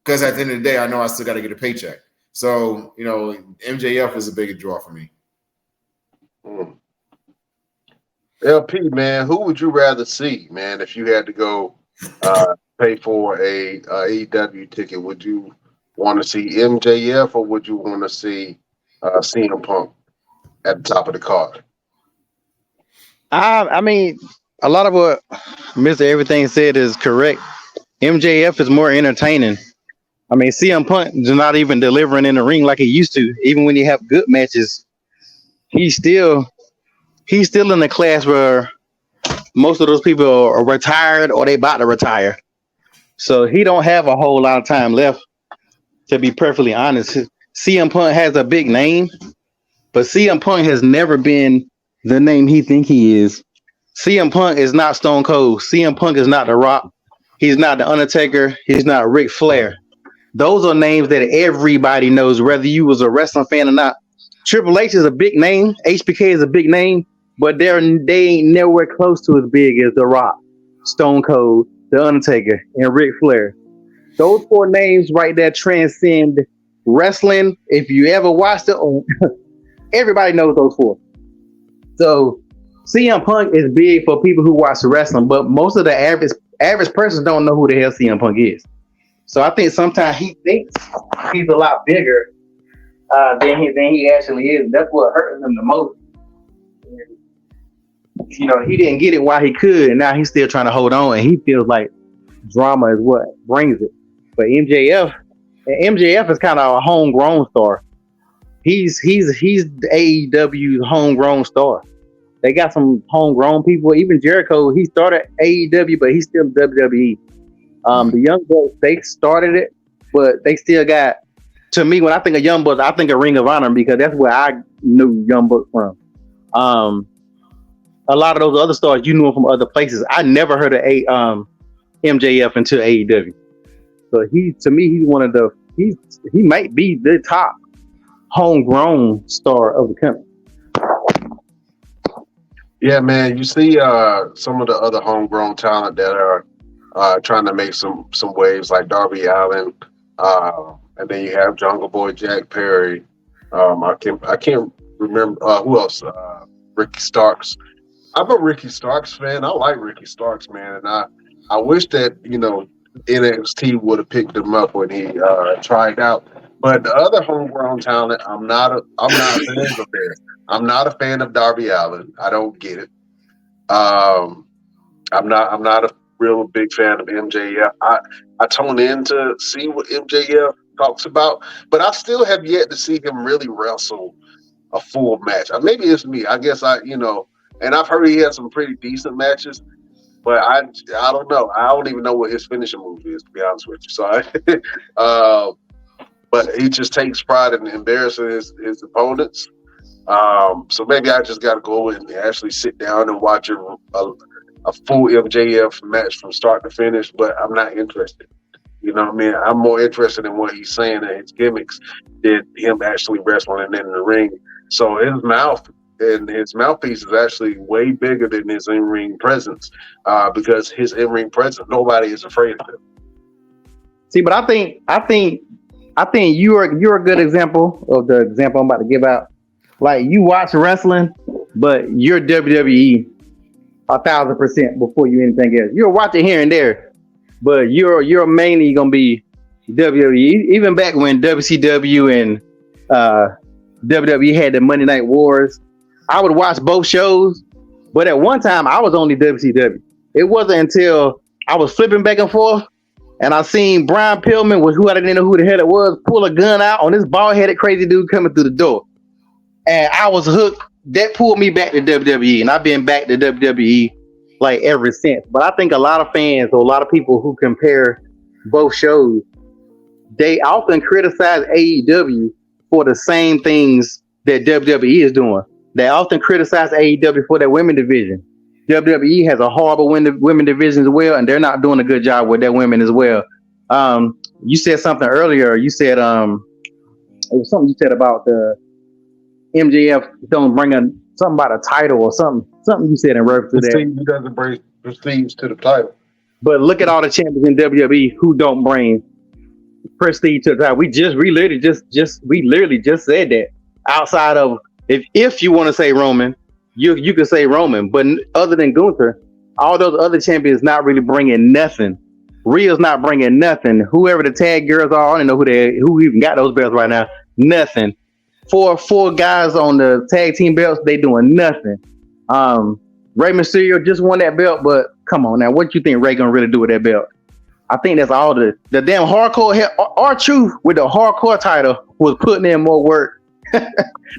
Speaker 2: Because at the end of the day, I know I still got to get a paycheck. So, MJF is a bigger draw for me.
Speaker 1: LP, man, who would you rather see, man, if you had to go pay for a AEW ticket? Would you want to see MJF, or would you want to see CM Punk at the top of the card?
Speaker 4: I mean, a lot of what Mr. Everything said is correct. MJF is more entertaining. I mean, CM Punk is not even delivering in the ring like he used to. Even when you have good matches, he's still in the class where most of those people are retired or they about to retire. So he don't have a whole lot of time left, to be perfectly honest. CM Punk has a big name, but CM Punk has never been the name he think he is. CM Punk is not Stone Cold. CM Punk is not The Rock. He's not The Undertaker. He's not Ric Flair. Those are names that everybody knows, whether you was a wrestling fan or not. Triple H is a big name. HBK is a big name, but they ain't nowhere close to as big as The Rock, Stone Cold, The Undertaker, and Ric Flair. Those four names right there transcend wrestling. If you ever watched it, everybody knows those four. So CM Punk is big for people who watch wrestling, but most of the average person don't know who the hell CM Punk is. So I think sometimes he thinks he's a lot bigger than he actually is. That's what hurts him the most. You know, he didn't get it while he could, and now he's still trying to hold on, and he feels like drama is what brings it. But MJF is kind of a homegrown star. He's the AEW's homegrown star. They got some homegrown people. Even Jericho, he started AEW, but he's still WWE. The Young Bucks, they started it, but they still got. To me, when I think of Young Bucks, I think of Ring of Honor because that's where I knew Young Bucks from. A lot of those other stars you knew from other places. I never heard of MJF until AEW. So he's one of the. He might be the top homegrown star of the company.
Speaker 1: Yeah, man. You see some of the other homegrown talent that are trying to make some waves, like Darby Allin, and then you have Jungle Boy Jack Perry. I can't remember who else. Ricky Starks. I'm a Ricky Starks fan. I like Ricky Starks, man, and I wish that NXT would have picked him up when he tried out. But the other homegrown talent, I'm not a fan of theirs. I'm not a fan of Darby Allin. I don't get it. I'm not a real big fan of MJF. I tune in to see what MJF talks about, but I still have yet to see him really wrestle a full match. Maybe it's me. I guess and I've heard he has some pretty decent matches, but I don't know. I don't even know what his finishing move is, to be honest with you. So, but he just takes pride in embarrassing his opponents. So maybe I just got to go and actually sit down and watch a full MJF match from start to finish, but I'm not interested. You know what I mean? I'm more interested in what he's saying and his gimmicks than him actually wrestling and in the ring. So his mouthpiece is actually way bigger than his in-ring presence because his in-ring presence, nobody is afraid of him.
Speaker 4: See, but I think you're a good example of the example I'm about to give out. Like, you watch wrestling, but you're WWE 1,000% before you anything else. You'll watch it here and there, but you're mainly gonna be WWE. Even back when WCW and WWE had the Monday Night Wars, I would watch both shows, but at one time I was only WCW. It wasn't until I was flipping back and forth and I seen Brian Pillman, who I didn't know who the hell it was, pull a gun out on this bald-headed crazy dude coming through the door. And I was hooked. That pulled me back to WWE, and I've been back to WWE like ever since. But I think a lot of fans or a lot of people who compare both shows, they often criticize AEW for the same things that WWE is doing. They often criticize AEW for their women division. WWE has a horrible women division as well, and they're not doing a good job with their women as well. You said something earlier. You said it was something you said about the MJF don't bring something about a title or something. Something you said in reference to that.
Speaker 1: He doesn't bring prestige to the title.
Speaker 4: But look at all the champions in WWE who don't bring prestige to the title. We literally just said that. Outside of if you want to say Roman, you could say Roman, but other than Gunther, all those other champions not really bringing nothing. Rhea's not bringing nothing. Whoever the tag girls are, I don't know who even got those belts right now. Nothing. Four guys on the tag team belts, they doing nothing. Rey Mysterio just won that belt, but come on now, what you think Rey gonna really do with that belt? I think that's all the damn hardcore R-Truth with the hardcore title was putting in more work.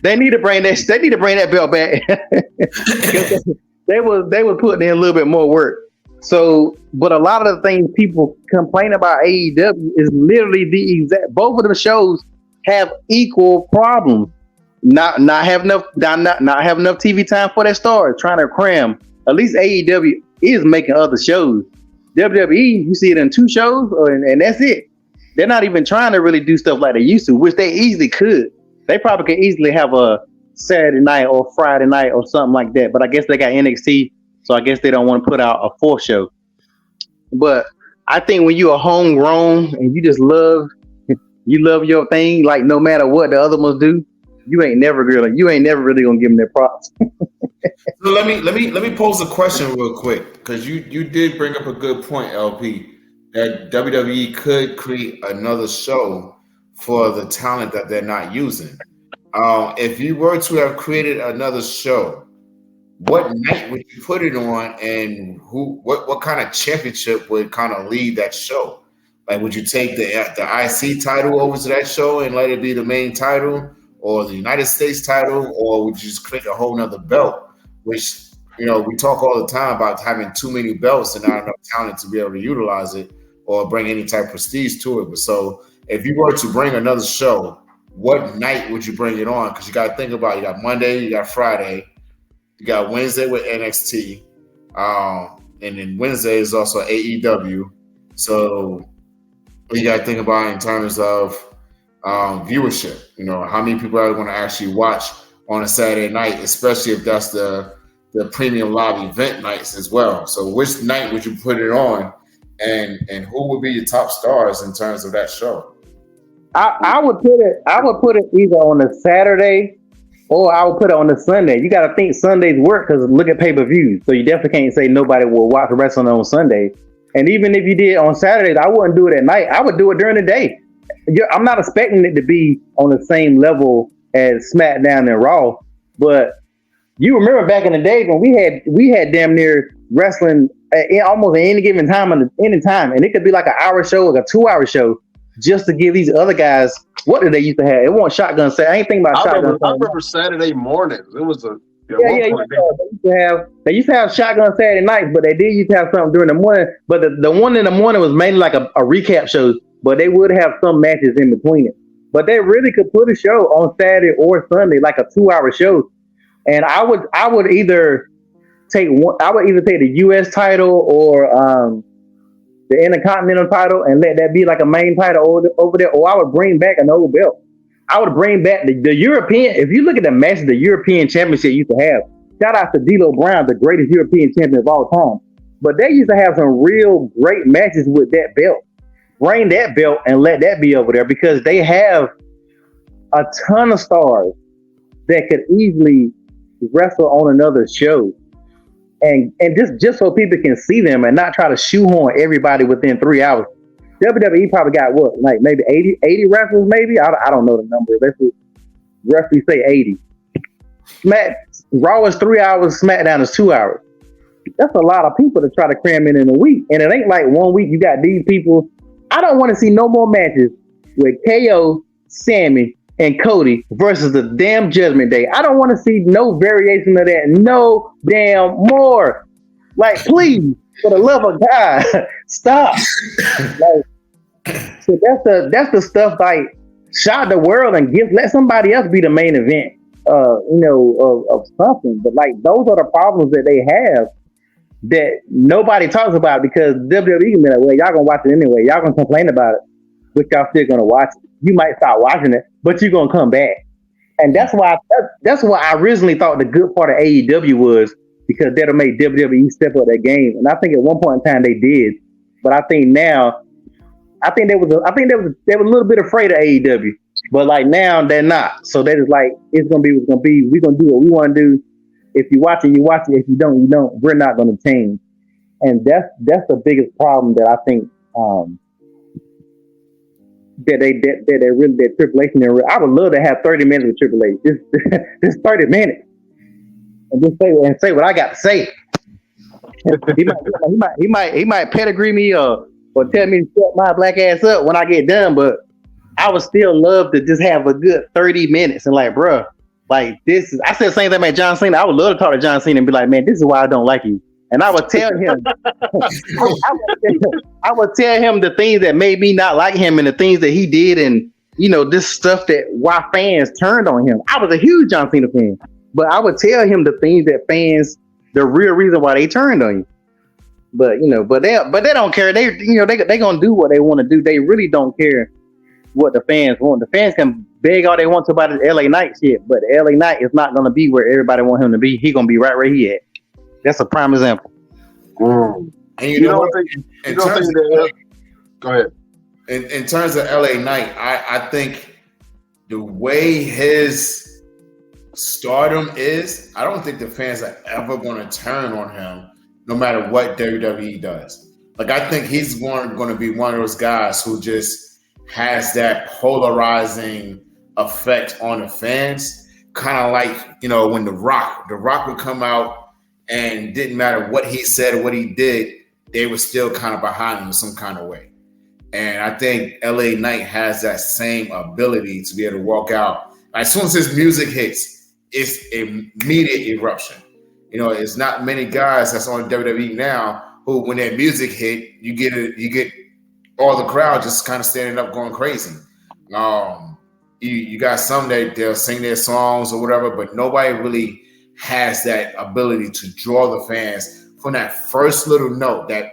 Speaker 4: They need to bring that belt back they was putting in a little bit more work. So, but a lot of the things people complain about AEW is literally the exact. Both of them shows have equal problems. Not have enough TV time for their stars. Trying to cram. At least AEW is making other shows. WWE, you see it in 2 shows, and that's it. They're not even trying to really do stuff like they used to, which they easily could. They probably could easily have a Saturday night or Friday night or something like that. But I guess they got NXT, so I guess they don't want to put out a 4th show. But I think when you are homegrown and you just love your thing, like no matter what the other ones do, you ain't never really gonna give them their props.
Speaker 2: So let me pose a question real quick, because you did bring up a good point, LP, that WWE could create another show for the talent that they're not using. If you were to have created another show, what night would you put it on, and what kind of championship would kind of lead that show? Like, would you take the IC title over to that show and let it be the main title, or the United States title, or would you just create a whole nother belt? Which, we talk all the time about having too many belts and not enough talent to be able to utilize it or bring any type of prestige to it. But so if you were to bring another show, what night would you bring it on? Because you got to think about it. You got Monday, you got Friday, you got Wednesday with NXT, and then Wednesday is also AEW. So you got to think about it in terms of viewership. How many people are going to actually watch on a Saturday night, especially if that's the premium live event nights as well. So which night would you put it on, and who would be your top stars in terms of that show?
Speaker 4: I would put it either on a Saturday or I would put it on a Sunday. You got to think Sundays work, because look at pay-per-views. So you definitely can't say nobody will watch wrestling on Sunday. And even if you did on Saturdays, I wouldn't do it at night. I would do it during the day. I'm not expecting it to be on the same level as SmackDown and Raw, but you remember back in the day when we had damn near wrestling almost at any given time, and it could be like an hour show, like a 2-hour show, just to give these other guys, what did they used to have? It wasn't Shotgun Saturday. I ain't thinking about Shotgun.
Speaker 1: I remember Saturday mornings. It was a They used to have Shotgun Saturday nights, but they did used to have something during the morning. But the one in the morning was mainly like a recap show, but they would have some matches in between it. But they really could put a show on Saturday or Sunday, like a 2-hour show. And I would either take the US title or the Intercontinental title and let that be like a main title over there, or I would bring back an old belt. I would bring back the European. If you look at the matches the European Championship used to have, shout out to D'Lo Brown, the greatest European champion of all time. But they used to have some real great matches with that belt. Bring that belt and let that be over there, because they have a ton of stars that could easily wrestle on another show. And just so people can see them and not try to shoehorn everybody within 3 hours. WWE probably got what, like maybe 80 wrestlers, maybe? I don't know the number. Let's roughly say 80. Raw is 3 hours, SmackDown is 2 hours. That's a lot of people to try to cram in a week. And it ain't like 1 week you got these people. I don't want to see no more matches with KO, Sammy, and Cody versus the damn Judgment Day. I don't want to see no variation of that. No damn more. Like, please, for the love of God, stop. So that's the stuff, like, shock the world and let somebody else be the main event, of something. But like, those are the problems that they have that nobody talks about, because WWE can be like, well, y'all gonna watch it anyway. Y'all gonna complain about it, but y'all still gonna watch it. You might stop watching it, but you're gonna come back. And that's why I originally thought the good part of AEW was, because that'll make WWE step up their game. And I think at one point in time they did, but I think now, they was a little bit afraid of AEW, but like now they're not. So they're just like, it's gonna be what's gonna be. We're gonna do what we want to do. If you watch it, you watch it. If you don't, you don't. We're not gonna change. And that's the biggest problem that I think that Triple H. I would love to have 30 minutes with Triple H. Just 30 minutes. And just say what I got to say. he might pedigree me or tell me to shut my black ass up when I get done, but I would still love to just have a good 30 minutes and like, bruh,
Speaker 4: Like this is, I said the same thing about John Cena. I would love to talk to John Cena and be like, man, this is why I don't like you. And I would tell him, I would tell him the things that made me not like him and the things that he did, and this stuff that why fans turned on him. I was a huge John Cena fan, but I would tell him the things that fans, the real reason why they turned on you. But they don't care. They gonna do what they want to do. They really don't care what the fans want. The fans can beg all they want to about the LA Knight shit, but the LA Knight is not gonna be where everybody want him to be. He gonna be right where he at. That's a prime example.
Speaker 1: Mm.
Speaker 2: And you know what?
Speaker 1: Go ahead.
Speaker 2: In terms of LA Knight, I think the way his stardom is, I don't think the fans are ever going to turn on him, no matter what WWE does. Like, I think he's going to be one of those guys who just has that polarizing effect on the fans, kind of like when The Rock would come out. And didn't matter what he said or what he did, they were still kind of behind him in some kind of way. And I think LA Knight has that same ability to be able to walk out. As soon as his music hits, it's immediate eruption. It's not many guys that's on WWE now who, when their music hit, you get all the crowd just kind of standing up going crazy. You got some that they'll sing their songs or whatever, but nobody really has that ability to draw the fans from that first little note, that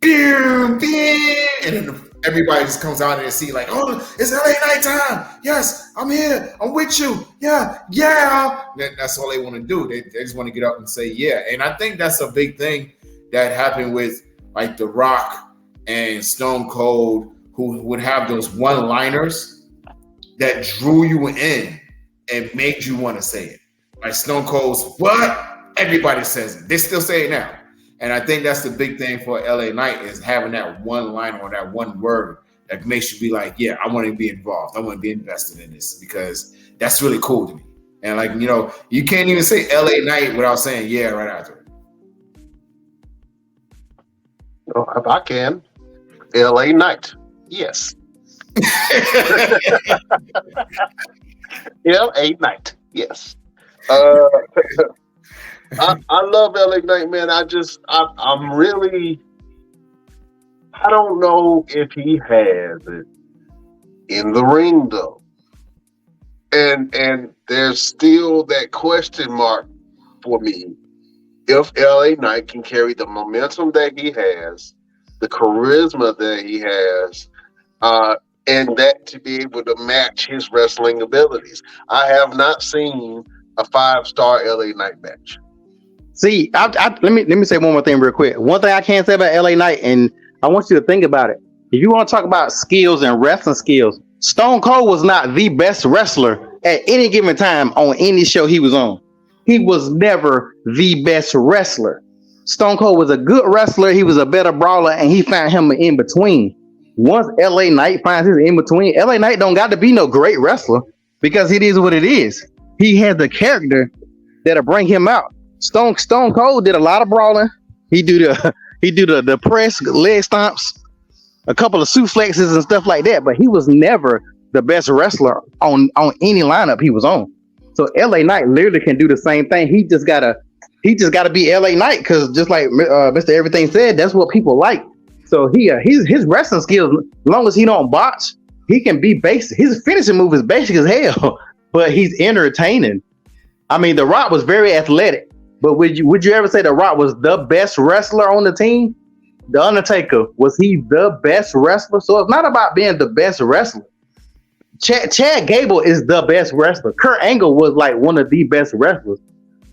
Speaker 2: and then everybody just comes out and see like, oh, it's LA Knight time. Yes, I'm here. I'm with you. Yeah. That's all they want to do. They just want to get up and say yeah. And I think that's a big thing that happened with like The Rock and Stone Cold, who would have those one-liners that drew you in and made you want to say it. Like Stone Cold's what? Everybody says it. They still say it now. And I think that's the big thing for LA Knight, is having that one line or that one word that makes you be like, yeah, I want to be involved. I want to be invested in this, because that's really cool to me. And like, you can't even say LA Knight without saying yeah right after it.
Speaker 1: Oh, if I can, LA Knight. Yes. LA Knight. Yes. I love LA Knight, man. I'm really, I don't know if he has it in the ring though. And there's still that question mark for me. If LA Knight can carry the momentum that he has, the charisma that he has, and that to be able to match his wrestling abilities. I have not seen a 5-star LA Knight match.
Speaker 4: See, let me say one more thing real quick. One thing I can't say about LA Knight, and I want you to think about it. If you want to talk about skills and wrestling skills, Stone Cold was not the best wrestler at any given time on any show he was on. He was never the best wrestler. Stone Cold was a good wrestler. He was a better brawler, and he found him in between. Once LA Knight finds his in between, LA Knight don't got to be no great wrestler, because it is what it is. He has the character that'll bring him out. Stone Cold did a lot of brawling. He do the press, leg stomps, a couple of suplexes and stuff like that, but he was never the best wrestler on any lineup he was on. So LA Knight literally can do the same thing. He just gotta be LA Knight, because just like Mr. Everything said, that's what people like. So his wrestling skills, as long as he don't botch, he can be basic. His finishing move is basic as hell, but he's entertaining. I mean, The Rock was very athletic, but would you ever say The Rock was the best wrestler on the team? The Undertaker, was he the best wrestler? So it's not about being the best wrestler. Chad Gable is the best wrestler. Kurt Angle was like one of the best wrestlers.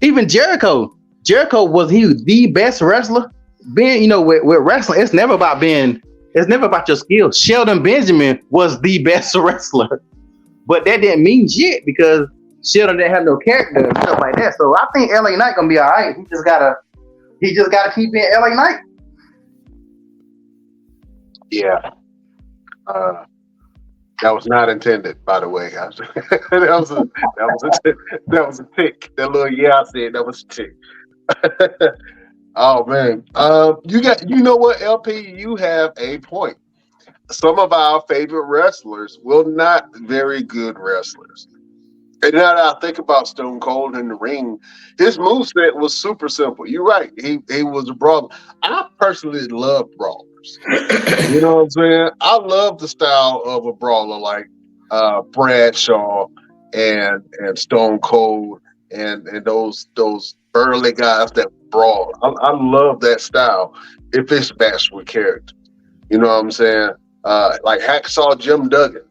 Speaker 4: Even Jericho, was he the best wrestler? Being, with wrestling, it's never about your skills. Shelton Benjamin was the best wrestler, but that didn't mean shit because Shelton didn't have no character and stuff like that. So I think LA Knight gonna be all right. He just gotta keep being LA Knight.
Speaker 1: Yeah. That was not intended, by the way, guys. that was a tick. That little yeah I said, that was a tick. Oh man. You know what, LP, you have a point. Some of our favorite wrestlers were not very good wrestlers. And now that I think about Stone Cold in the ring, his moveset was super simple. You're right. He was a brawler. I personally love brawlers. You know what I'm saying? I love the style of a brawler like Bradshaw and Stone Cold and those burly guys that brawl. I love that style if it's matched with character. You know what I'm saying? Like Hacksaw Jim Duggan.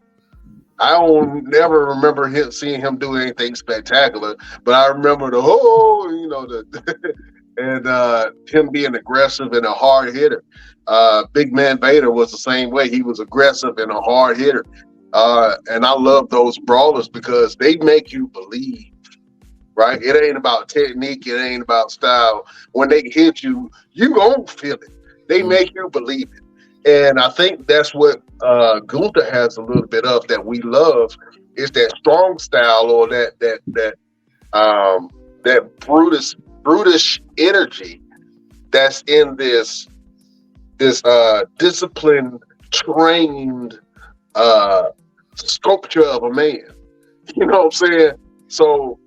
Speaker 1: I don't never remember seeing him do anything spectacular, but I remember and him being aggressive and a hard hitter. Big Man Vader was the same way. He was aggressive and a hard hitter. And I love those brawlers because they make you believe, right? It ain't about technique. It ain't about style. When they hit you, you gonna feel it. They make you believe it. And I think that's what Gunther has a little bit of that we love is that strong style or that brutish energy that's in this disciplined, trained sculpture of a man. You know what I'm saying? So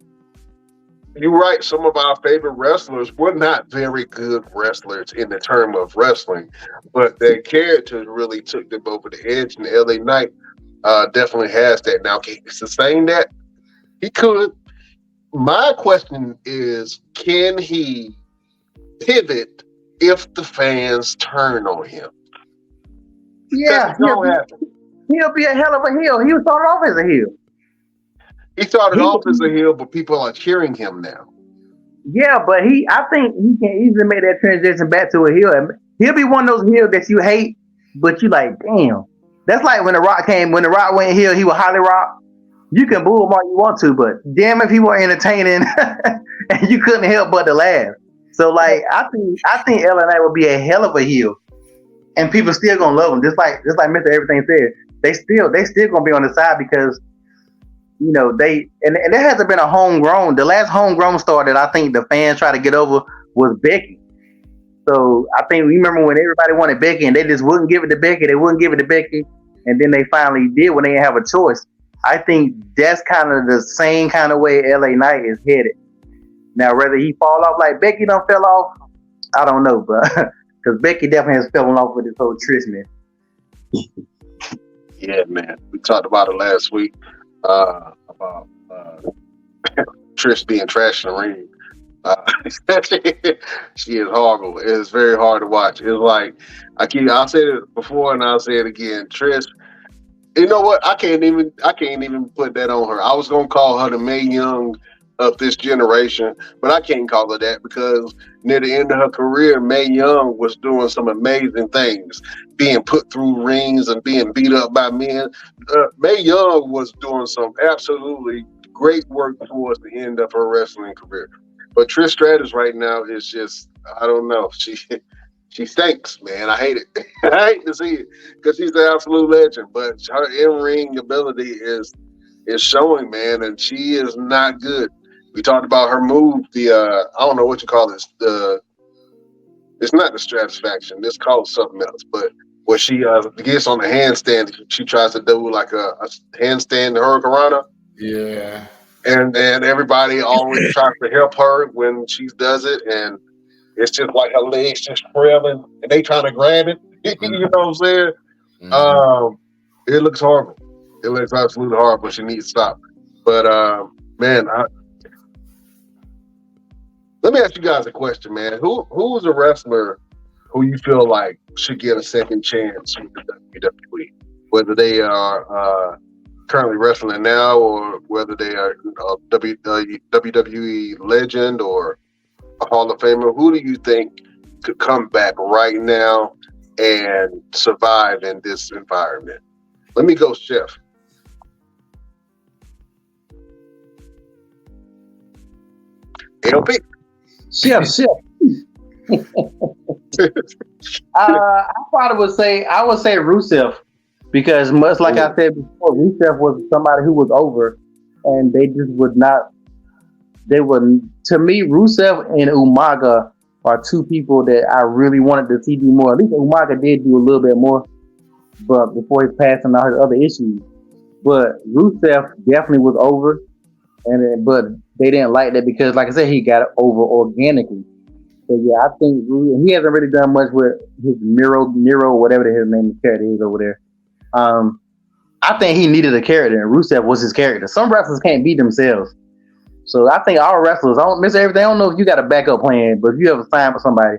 Speaker 1: you're right. Some of our favorite wrestlers were not very good wrestlers in the term of wrestling, but their characters really took them over the edge. And LA Knight definitely has that. Now, can he sustain that? He could. My question is, can he pivot if the fans turn on him?
Speaker 4: Yeah, he'll be a hell of a heel. He was started off as a heel.
Speaker 1: He started off as a heel, but people are cheering him now.
Speaker 4: Yeah, but I think he can easily make that transition back to a heel. He'll be one of those heels that you hate, but you like, damn. That's like when The Rock went heel, he was Holly Rock. You can boo him all you want to, but damn if he were entertaining and you couldn't help but to laugh. So like I think LA Knight would be a hell of a heel. And people still gonna love him. Just like Mr. Everything said. They still gonna be on the side because you know, there hasn't been the last homegrown star that I think the fans try to get over was Becky. So I think we remember when everybody wanted Becky and they just wouldn't give it to Becky, and then they finally did when they didn't have a choice. I think that's kind of the same kind of way LA Knight is headed. Now, whether he fall off like Becky done fell off, I don't know, but because Becky definitely has fallen off with this whole Trish, man.
Speaker 1: Yeah, man. We talked about it last week. About Trish being trash in the ring. She is horrible. It is very hard to watch. It's like I'll say it before and I'll say it again. Trish, you know what? I can't even put that on her. I was gonna call her the Mae Young of this generation, but I can't call her that because near the end of her career, Mae Young was doing some amazing things, being put through rings and being beat up by men. Mae Young was doing some absolutely great work towards the end of her wrestling career. But Trish Stratus right now is just, I don't know. She stinks, man. I hate it. I hate to see it because she's an absolute legend, but her in-ring ability is showing, man, and she is not good. We talked about her move, I don't know what you call this. It's not the Stratisfaction. It's called something else. But when she gets on the handstand, she tries to do like a handstand hurricanrana.
Speaker 2: Yeah.
Speaker 1: And everybody always tries to help her when she does it. And it's just like her legs just trailing and they trying to grab it. You know what I'm saying? Mm-hmm. It looks horrible. It looks absolutely horrible. She needs to stop. But, man, let me ask you guys a question, man. Who's a wrestler who you feel like should get a second chance with the WWE? Whether they are currently wrestling now or whether they are a WWE legend or a Hall of Famer, who do you think could come back right now and survive in this environment? Let me go, Chef. LP.
Speaker 4: Chef. I probably would say Rusev because much like I said before, Rusev was somebody who was over, and they just would not. They were, to me, Rusev and Umaga are two people that I really wanted to see do more. At least Umaga did do a little bit more, but before his passing, all his other issues. But Rusev definitely was over, but they didn't like that because, like I said, he got it over organically. So yeah, I think he hasn't really done much with his Nero, whatever his name character is over there. I think he needed a character, and Rusev was his character. Some wrestlers can't be themselves, so I think all wrestlers, I don't miss everything. I don't know if you got a backup plan, but if you ever sign for somebody,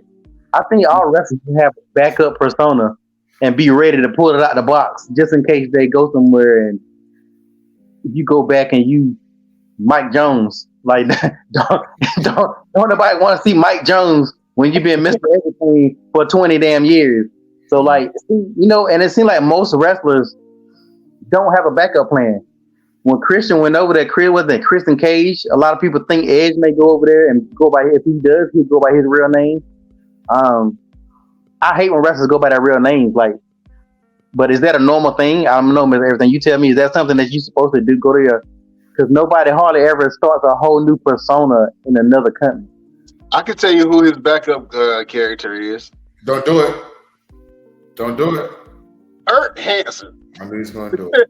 Speaker 4: I think all wrestlers can have a backup persona and be ready to pull it out the box just in case they go somewhere and you go back and you Mike Jones. Like don't nobody want to see Mike Jones when you've been Mr. Everything for 20 damn years. So like, you know, and it seems like most wrestlers don't have a backup plan. When Christian went over there, Christian Cage, a lot of people think Edge may go over there and go by, if he does, he'll go by his real name. I hate when wrestlers go by their real names, like, but is that a normal thing? I don't know, Mr. Everything. You tell me, is that something that you're supposed to do? Go to your, because nobody hardly ever starts a whole new persona in another company.
Speaker 1: I can tell you who his backup character is.
Speaker 2: Don't do it. Don't do it.
Speaker 1: Ert Hansen.
Speaker 2: I knew he's going to do it.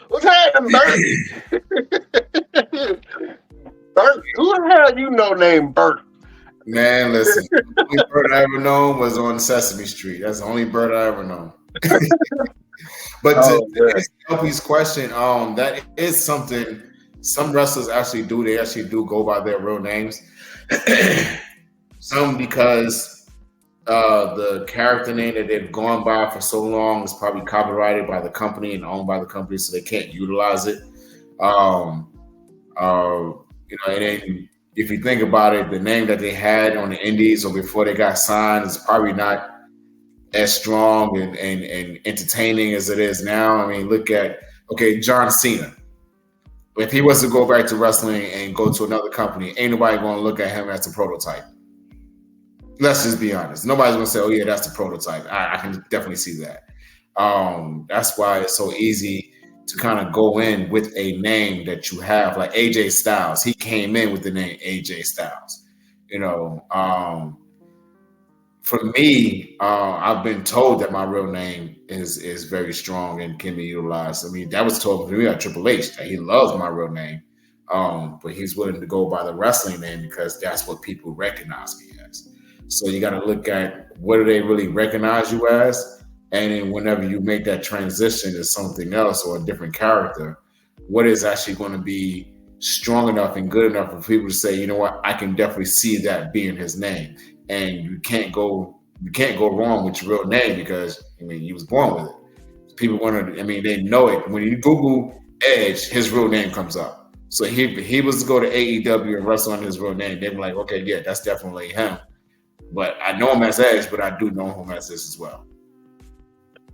Speaker 1: What's happening, Bert? Bert, who the hell you know named Bert?
Speaker 2: Man, listen. The only bird I ever known was on Sesame Street. That's the only bird I ever known. But to answer LP's question, that is something some wrestlers actually do. They actually do go by their real names. Some because the character name that they've gone by for so long is probably copyrighted by the company and owned by the company, so they can't utilize it. You know, and then if you think about it, the name that they had on the Indies or before they got signed is probably not as strong and entertaining as it is now. I mean, look at, John Cena. If he was to go back to wrestling and go to another company, ain't nobody going to look at him as a prototype. Let's just be honest. Nobody's going to say, oh, yeah, that's the prototype. I can definitely see that. That's why it's so easy to kind of go in with a name that you have, like AJ Styles. He came in with the name AJ Styles. You know, for me, I've been told that my real name is very strong and can be utilized. I mean, that was told to me by Triple H that he loves my real name, but he's willing to go by the wrestling name because that's what people recognize me as. So you got to look at what do they really recognize you as, and then whenever you make that transition to something else or a different character, what is actually going to be strong enough and good enough for people to say, you know what, I can definitely see that being his name. And you can't go wrong with your real name because he was born with it. People they know it. When you Google Edge, his real name comes up. So he was to go to AEW and wrestle under his real name, they'd be like, okay, yeah, that's definitely him. But I know him as Edge, but I do know him as this as well.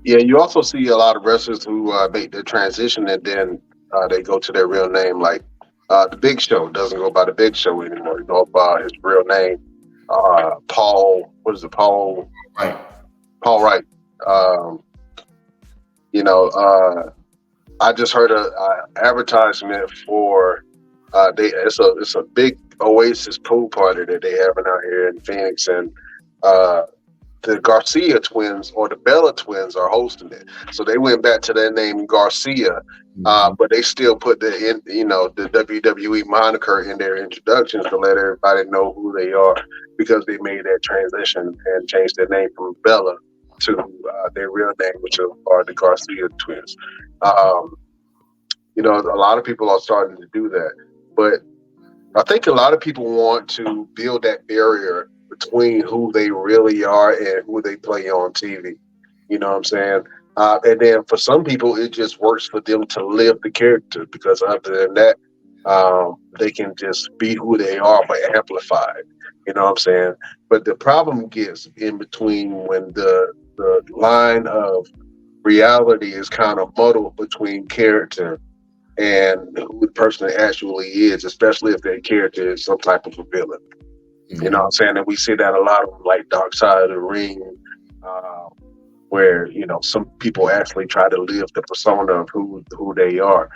Speaker 1: Yeah, you also see a lot of wrestlers who make the transition and then they go to their real name. Like the Big Show doesn't go by the Big Show anymore. He goes by his real name. Paul
Speaker 2: Right.
Speaker 1: Paul Wright. I just heard a advertisement for it's a big Oasis pool party that they having out here in Phoenix, and the Garcia twins or the Bella twins are hosting it. So they went back to their name Garcia, but they still put the WWE moniker in their introductions to let everybody know who they are, because they made that transition and changed their name from Bella to their real name, which are the Garcia twins. A lot of people are starting to do that, but I think a lot of people want to build that barrier between who they really are and who they play on TV. You know what I'm saying? And then for some people, it just works for them to live the character, because other than that, they can just be who they are but amplified. You know what I'm saying? But the problem gets in between when the line of reality is kind of muddled between character and who the person actually is, especially if their character is some type of a villain. You know what I'm saying? And we see that a lot of like Dark Side of the Ring, where, some people actually try to live the persona of who they are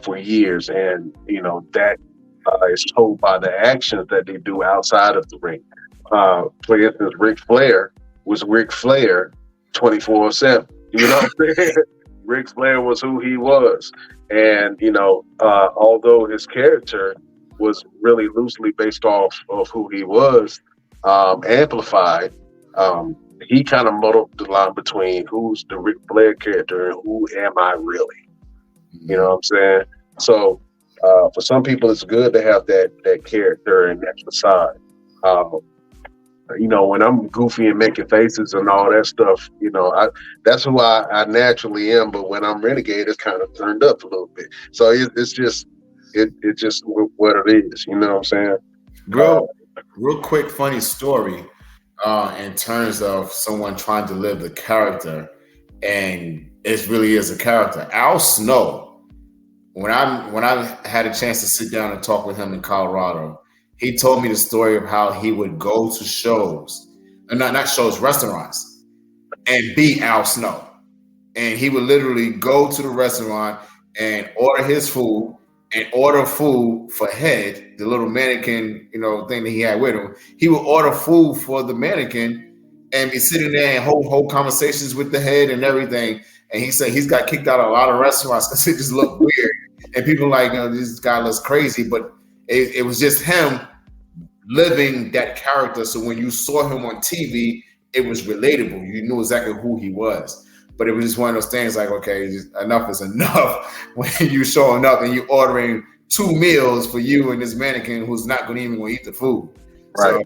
Speaker 1: for years. And, that is told by the actions that they do outside of the ring. For instance, Ric Flair was Ric Flair 24/7. You know what I'm saying? Ric Flair was who he was, and although his character was really loosely based off of who he was, amplified. He kind of muddled the line between who's the Ric Flair character and who am I really. You know what I'm saying? So for some people, it's good to have that character and that facade. When I'm goofy and making faces and all that stuff, that's who I naturally am. But when I'm renegade, it's kind of turned up a little bit. So it's just what it is. You know what I'm saying?
Speaker 2: Real quick, funny story in terms of someone trying to live the character, and it really is a character. Al Snow. When I had a chance to sit down and talk with him in Colorado, he told me the story of how he would go to shows, not shows, restaurants, and be Al Snow. And he would literally go to the restaurant and order his food and order food for Head, the little mannequin, thing that he had with him. He would order food for the mannequin and be sitting there and hold conversations with the Head and everything. And he said he's got kicked out of a lot of restaurants because it just looked weird. And people like, this guy looks crazy, but it was just him living that character. So when you saw him on TV, it was relatable. You knew exactly who he was. But it was just one of those things like, okay, enough is enough when you showing up and you ordering 2 meals for you and this mannequin who's not going to even eat the food.
Speaker 1: Right.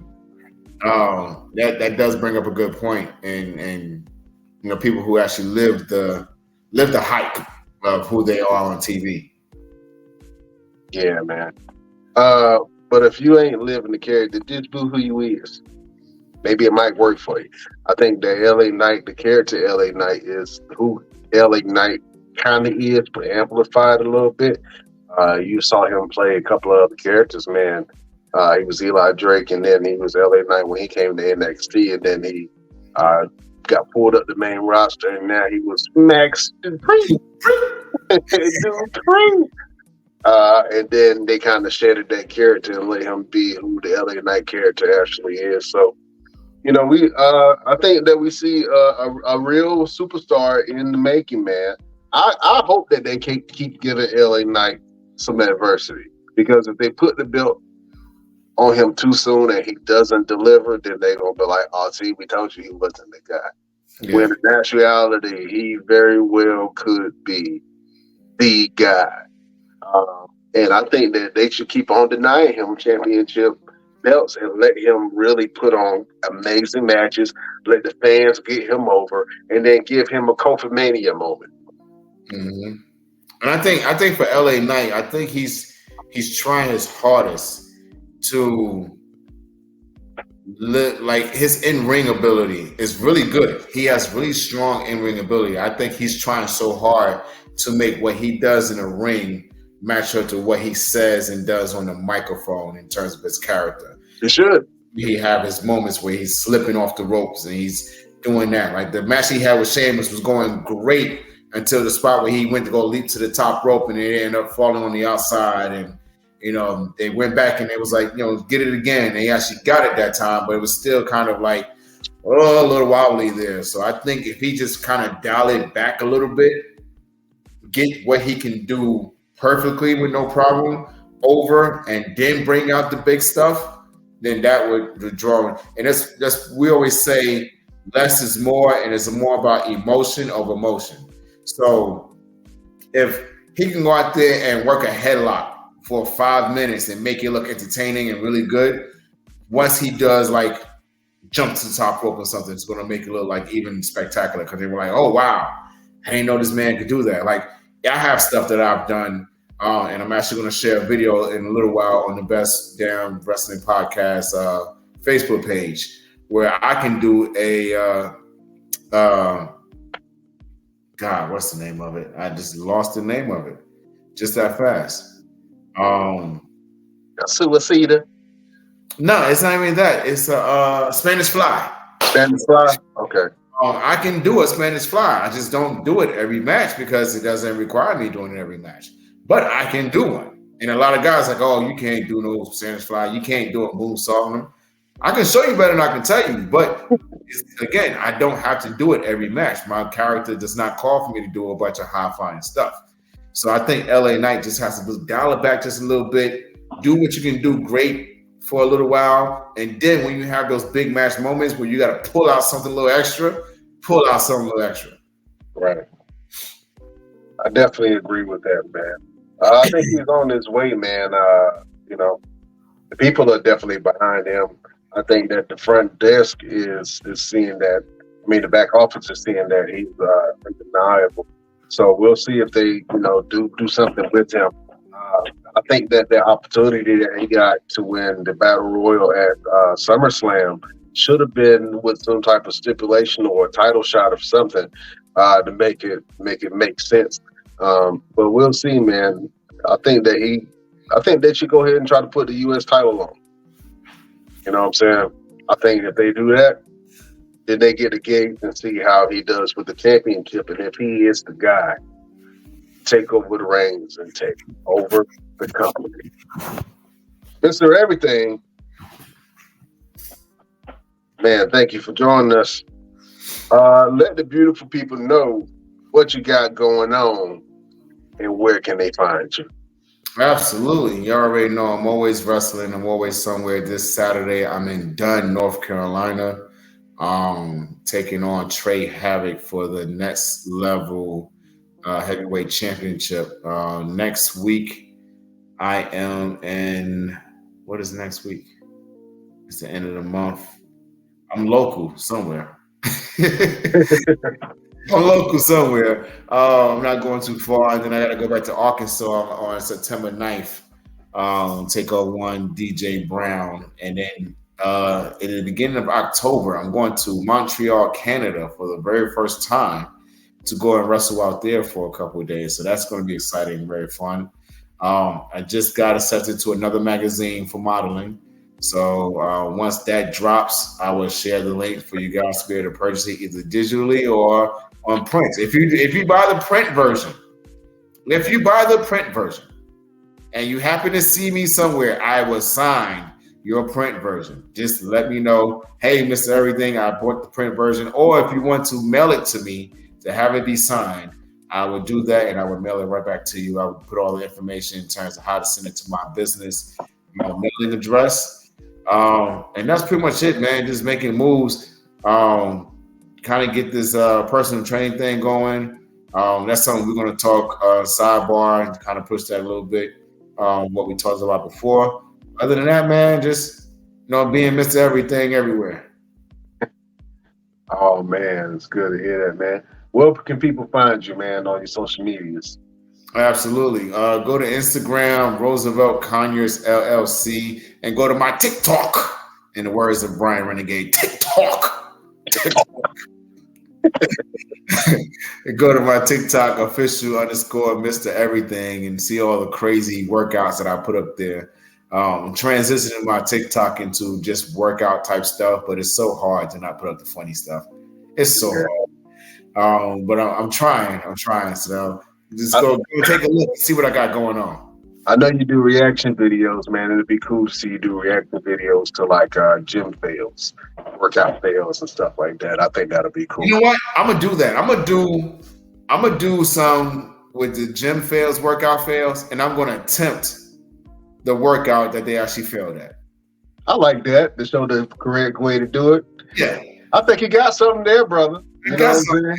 Speaker 2: So that does bring up a good point. And people who actually live the hype of who they are on TV.
Speaker 1: Yeah, man. But if you ain't living the character, just do who you is. Maybe it might work for you. I think the LA Knight, the character LA Knight is who LA Knight kind of is, but amplified a little bit. You saw him play a couple of other characters, man. He was Eli Drake, and then he was LA Knight when he came to NXT, and then he got pulled up the main roster, and now he was Max Dupree. And then they kind of shedded that character and let him be who the LA Knight character actually is. So, I think that we see a real superstar in the making, man. I hope that they keep giving LA Knight some adversity, because if they put the belt on him too soon and he doesn't deliver, then they're gonna be like, "Oh, see, we told you he wasn't the guy." Yeah. When in actuality, he very well could be the guy. And I think that they should keep on denying him championship belts and let him really put on amazing matches, let the fans get him over, and then give him a Kofi Mania moment.
Speaker 2: Mm-hmm. And I think for LA Knight, I think he's trying his hardest to live, like his in-ring ability is really good. He has really strong in-ring ability. I think he's trying so hard to make what he does in the ring match up to what he says and does on the microphone in terms of his character.
Speaker 1: He should.
Speaker 2: He have his moments where he's slipping off the ropes and he's doing that. Like the match he had with Sheamus was going great until the spot where he went to go leap to the top rope and it ended up falling on the outside. And, they went back and it was like, get it again. And he actually got it that time, but it was still kind of like, a little wobbly there. So I think if he just kind of dial it back a little bit, get what he can do perfectly with no problem over, and then bring out the big stuff, then that would draw. And that's we always say less is more, and it's more about emotion over motion. So if he can go out there and work a headlock for 5 minutes and make it look entertaining and really good, once he does like jump to the top rope or something, it's going to make it look like even spectacular, because they were like, oh wow, I didn't know this man could do that. Like I have stuff that I've done. And I'm actually going to share a video in a little while on the Best Damn Wrestling Podcast Facebook page, where I can do a God, what's the name of it? I just lost the name of it just that fast.
Speaker 1: Suicida.
Speaker 2: No, it's not even that. It's a Spanish Fly.
Speaker 1: Spanish Fly. Okay.
Speaker 2: I can do a Spanish Fly. I just don't do it every match because it doesn't require me doing it every match. But I can do one. And a lot of guys like, oh, you can't do no Spanish Fly. You can't do a moonsault on them. I can show you better than I can tell you, but again, I don't have to do it every match. My character does not call for me to do a bunch of high-flying stuff. So I think LA Knight just has to dial it back just a little bit, do what you can do great for a little while, and then when you have those big match moments where you got to pull out something a little extra, pull out something a little extra.
Speaker 1: Right. I definitely agree with that, man. I think he's on his way, man. You know, the people are definitely behind him. I think that the front desk is seeing that. I mean, the back office is seeing that he's undeniable. So we'll see if they, do something with him. I think that the opportunity that he got to win the Battle Royal at SummerSlam should have been with some type of stipulation or a title shot of something to make it make sense. But we'll see, man. I think they should go ahead and try to put the U.S. title on. You know what I'm saying? I think if they do that, then they get a gauge and see how he does with the championship. And if he is the guy, take over the reins and take over the company. Mr. Everything, man, thank you for joining us. Let the beautiful people know what you got going on and where can they find you.
Speaker 2: Absolutely. You already know I'm always wrestling. I'm always somewhere. This Saturday, I'm in Dunn, North Carolina, taking on Trey Havoc for the next level heavyweight championship. Next week, I am in, what is next week? It's the end of the month. I'm local somewhere. I'm local somewhere. I'm not going too far. And then I got to go back to Arkansas on September 9th. Take on one DJ Brown. And then at the beginning of October, I'm going to Montreal, Canada for the very first time to go and wrestle out there for a couple of days. So that's going to be exciting and very fun. I just got accepted to another magazine for modeling. So once that drops, I will share the link for you guys to be able to purchase it either digitally or on print. If you buy the print version, and you happen to see me somewhere, I will sign your print version. Just let me know, hey, Mr. Everything, I bought the print version. Or if you want to mail it to me to have it be signed, I would do that and I would mail it right back to you. I would put all the information in terms of how to send it to my business, mailing address. And that's pretty much it, man. Just making moves, kind of get this personal training thing going. That's something we're going to talk sidebar and kind of push that a little bit, what we talked about before. Other than that, man, just being Mr. Everything everywhere.
Speaker 1: Oh man, it's good to hear that, man. Where can people find you, man, on your social medias?
Speaker 2: Absolutely. Go to Instagram, Roosevelt Conyers LLC, and go to my TikTok. In the words of Brian Renegade, TikTok. Go to my TikTok official _ Mr. Everything and see all the crazy workouts that I put up there. I'm transitioning my TikTok into just workout type stuff, but it's so hard to not put up the funny stuff. It's so hard. But I'm trying. So just go take a look and see what I got going on.
Speaker 1: I know you do reaction videos, man. It'd be cool to see you do reaction videos to like gym fails, workout fails, and stuff like that. I think that'll be cool.
Speaker 2: You know what? I'm gonna do that. I'm gonna do some with the gym fails, workout fails, and I'm gonna attempt the workout that they actually failed at.
Speaker 1: I like that to show the correct way to do it.
Speaker 2: Yeah,
Speaker 1: I think you got something there, brother.
Speaker 2: You got something.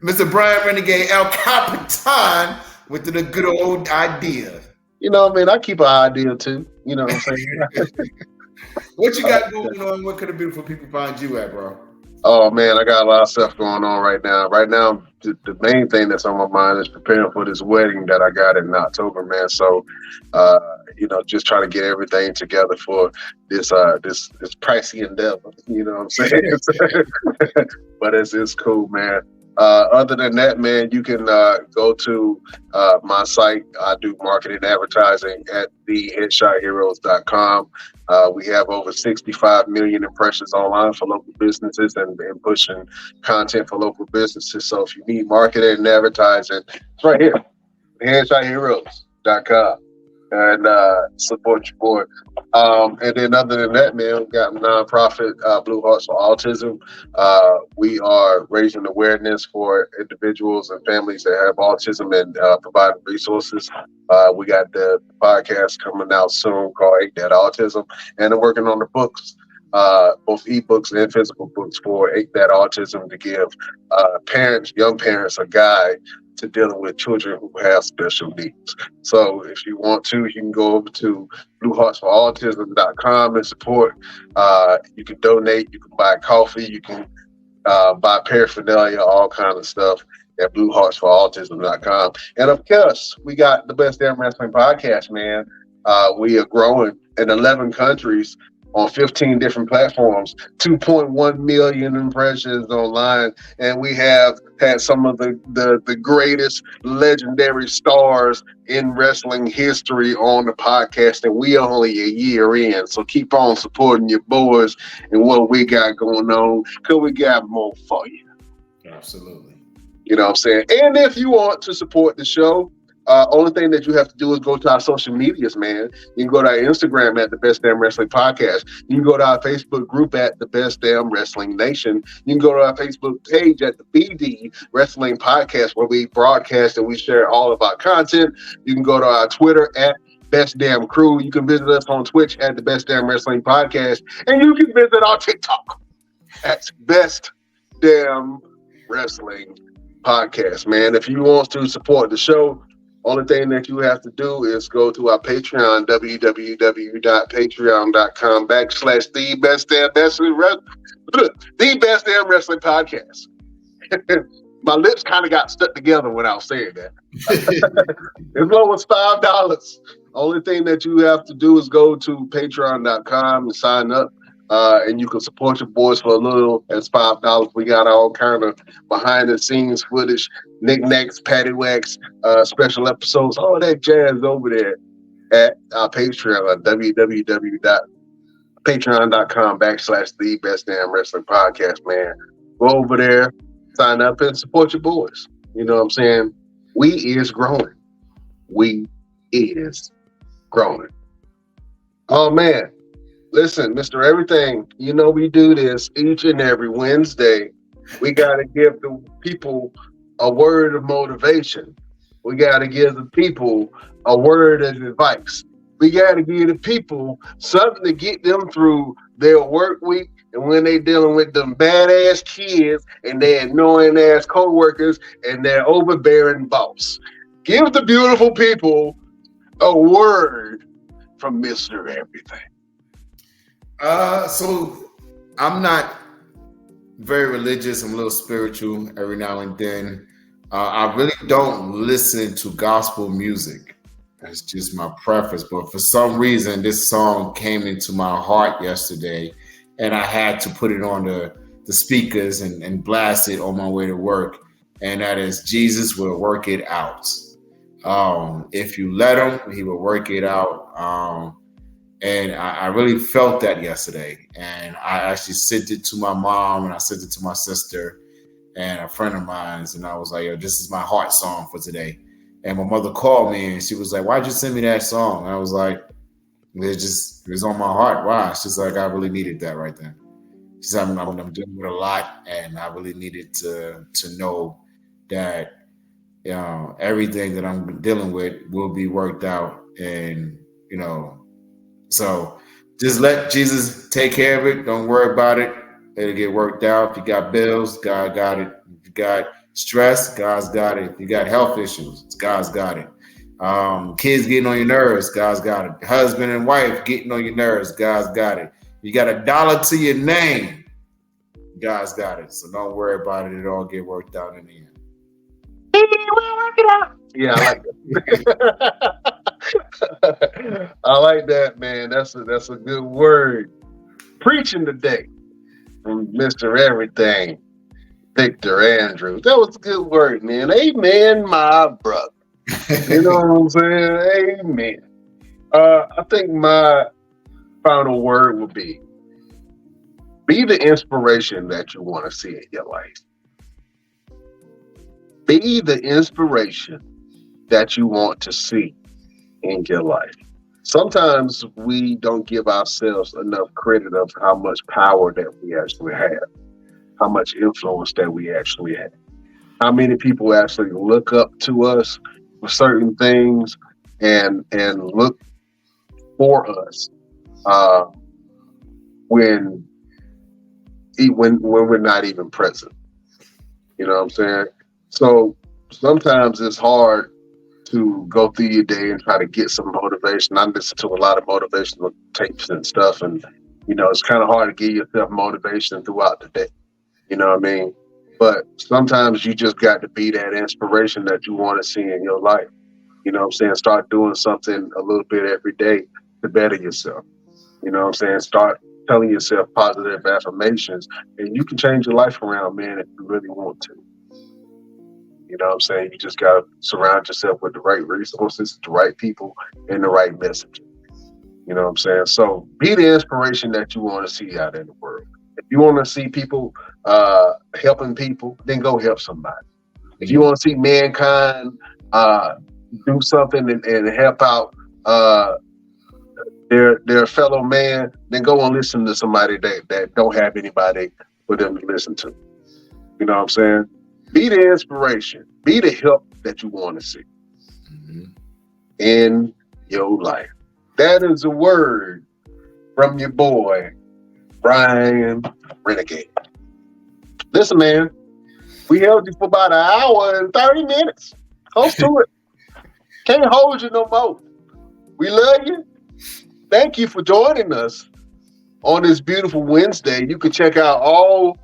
Speaker 2: Mr. Brian Renegade El Capitan with the good old idea.
Speaker 1: You know what I mean? I keep an idea too. You know what I'm saying?
Speaker 2: What you got going on? What could the beautiful people find you at, bro?
Speaker 1: Oh man, I got a lot of stuff going on right now. Right now, the main thing that's on my mind is preparing for this wedding that I got in October, man. So, just trying to get everything together for this pricey endeavor. You know what I'm saying? But it's cool, man. Other than that, man, you can go to my site. I do marketing and advertising at theheadshotheroes.com. We have over 65 million impressions online for local businesses and pushing content for local businesses. So if you need marketing and advertising, it's right here, theheadshotheroes.com. and support your boy. And then other than that, man, we got nonprofit Blue Hearts for Autism. We are raising awareness for individuals and families that have autism and providing resources. We got the podcast coming out soon called Ain't That Autism, and I'm working on the books. Both ebooks and physical books for Ain't That Autism to give parents, young parents, a guide to dealing with children who have special needs. So if you want to, you can go over to blueheartsforautism.com and support. You can donate, you can buy coffee, you can buy paraphernalia, all kind of stuff at blueheartsforautism.com. And of course, we got the Best Damn Wrestling Podcast, man. We are growing in 11 countries on 15 different platforms, 2.1 million impressions online, and we have had some of the greatest legendary stars in wrestling history on the podcast, and we are only a year in. So keep on supporting your boys and what we got going on, because we got more for you.
Speaker 2: Absolutely.
Speaker 1: You know what I'm saying? And if you want to support the show, only thing that you have to do is go to our social medias, man. You can go to our Instagram at the Best Damn Wrestling Podcast. You can go to our Facebook group at the Best Damn Wrestling Nation. You can go to our Facebook page at the BD Wrestling Podcast, where we broadcast and we share all of our content. You can go to our Twitter at Best Damn Crew. You can visit us on Twitch at the Best Damn Wrestling Podcast. And you can visit our TikTok at Best Damn Wrestling Podcast, man. If you want to support the show, only thing that you have to do is go to our Patreon, www.patreon.com/the Best Damn Wrestling Podcast. My lips kind of got stuck together when I was saying that. As low as $5. Only thing that you have to do is go to patreon.com and sign up. And you can support your boys for a little as $5. We got all kind of behind the scenes footage, knickknacks, paddywhacks, special episodes, all that jazz over there at our Patreon, www.patreon.com/the Best Damn Wrestling Podcast, man. Go over there, sign up, and support your boys. You know what I'm saying? We is growing. We is growing. Oh, man. Listen, Mr. Everything, you know we do this each and every Wednesday. We got to give the people a word of motivation. We got to give the people a word of advice. We got to give the people something to get them through their work week, and when they dealing with them badass kids and their annoying ass co-workers and their overbearing boss. Give the beautiful people a word from Mr. Everything.
Speaker 2: So I'm not very religious. I'm a little spiritual every now and then. I really don't listen to gospel music. That's just my preference. But for some reason, this song came into my heart yesterday, and I had to put it on the speakers and blast it on my way to work. And that is, Jesus will work it out. If you let him, he will work it out. And I really felt that yesterday. And I actually sent it to my mom, and I sent it to my sister and a friend of mine's. And I was like, yo, this is my heart song for today. And my mother called me and she was like, why'd you send me that song? And I was like, it was on my heart. Why? She's like, I really needed that right then. She said, I'm dealing with a lot, and I really needed to know that everything that I'm dealing with will be worked out. And, so just let Jesus take care of it. Don't worry about it. It'll get worked out. If you got bills, God got it. If you got stress, God's got it. If you got health issues, God's got it. Kids getting on your nerves, God's got it. Husband and wife getting on your nerves, God's got it. You got $1 to your name, God's got it. So don't worry about it. It'll all get worked out in the end.
Speaker 1: Yeah, I like that. I like that, man. That's a good word. Preaching today from Mr. Everything, Victor Andrews. That was a good word, man. Amen, my brother. You know what I'm saying? Amen. I think my final word would be the inspiration that you want to see in your life. Be the inspiration that you want to see in your life. Sometimes we don't give ourselves enough credit of how much power that we actually have, how much influence that we actually have, how many people actually look up to us for certain things and look for us when we're not even present. You know what I'm saying? So sometimes it's hard to go through your day and try to get some motivation. I listen to a lot of motivational tapes and stuff, and it's kind of hard to give yourself motivation throughout the day. You know what I mean? But sometimes you just got to be that inspiration that you want to see in your life. You know what I'm saying? Start doing something a little bit every day to better yourself. You know what I'm saying? Start telling yourself positive affirmations, and you can change your life around, man, if you really want to. You know what I'm saying? You just got to surround yourself with the right resources, the right people, and the right messaging. You know what I'm saying? So be the inspiration that you want to see out in the world. If you want to see people helping people, then go help somebody. If you want to see mankind do something and help out their fellow man, then go and listen to somebody that don't have anybody for them to listen to. You know what I'm saying? Be the inspiration. Be the help that you want to see in your life. That is a word from your boy, Brian Renegade. Listen, man, we held you for about an hour and 30 minutes. Close to it. Can't hold you no more. We love you. Thank you for joining us on this beautiful Wednesday. You can check out all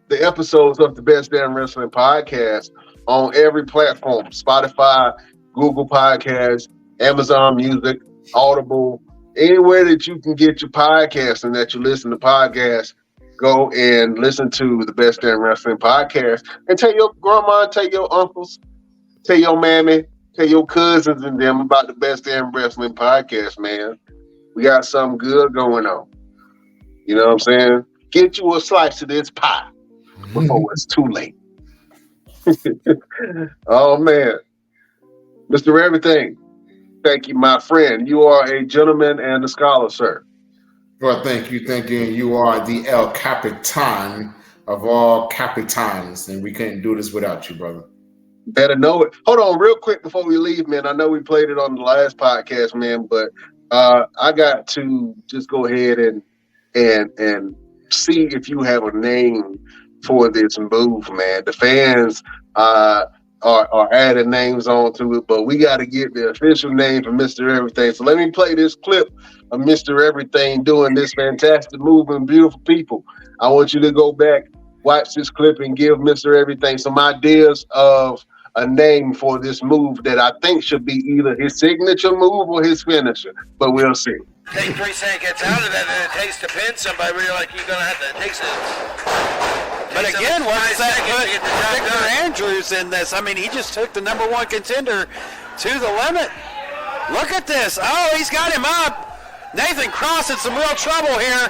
Speaker 1: the episodes of the Best Damn Wrestling Podcast on every platform: Spotify, Google Podcasts, Amazon Music, Audible, anywhere that you can get your podcast and that you listen to podcasts. Go and listen to the Best Damn Wrestling Podcast and tell your grandma, tell your uncles, tell your mammy, tell your cousins and them about the Best Damn Wrestling Podcast, man. We got something good going on. You know what I'm saying? Get you a slice of this pie before it's too late. Oh, man. Mr. Everything, thank you, my friend. You are a gentleman and a scholar, sir.
Speaker 2: Well, thank you. You are the El Capitan of all capitans, and we couldn't do this without you, brother.
Speaker 1: Better know it. Hold on real quick before we leave, man. I know we played it on the last podcast, man, but I got to just go ahead and see if you have a name for this move, man. The fans are adding names onto it, but we got to get the official name for Mr. Everything. So let me play this clip of Mr. Everything doing this fantastic move, and beautiful people, I want you to go back, watch this clip, and give Mr. Everything some ideas of a name for this move that I think should be either his signature move or his finisher, but we'll see.
Speaker 7: Take 3 seconds out of that, and it takes to pin somebody where you're like, you're going to have to take some.
Speaker 8: But again, what does that put Victor
Speaker 7: done.
Speaker 8: Andrews in this? I mean, he just took the number 1 contender to the limit. Look at this. Oh, he's got him up. Nathan Cross in some real trouble here.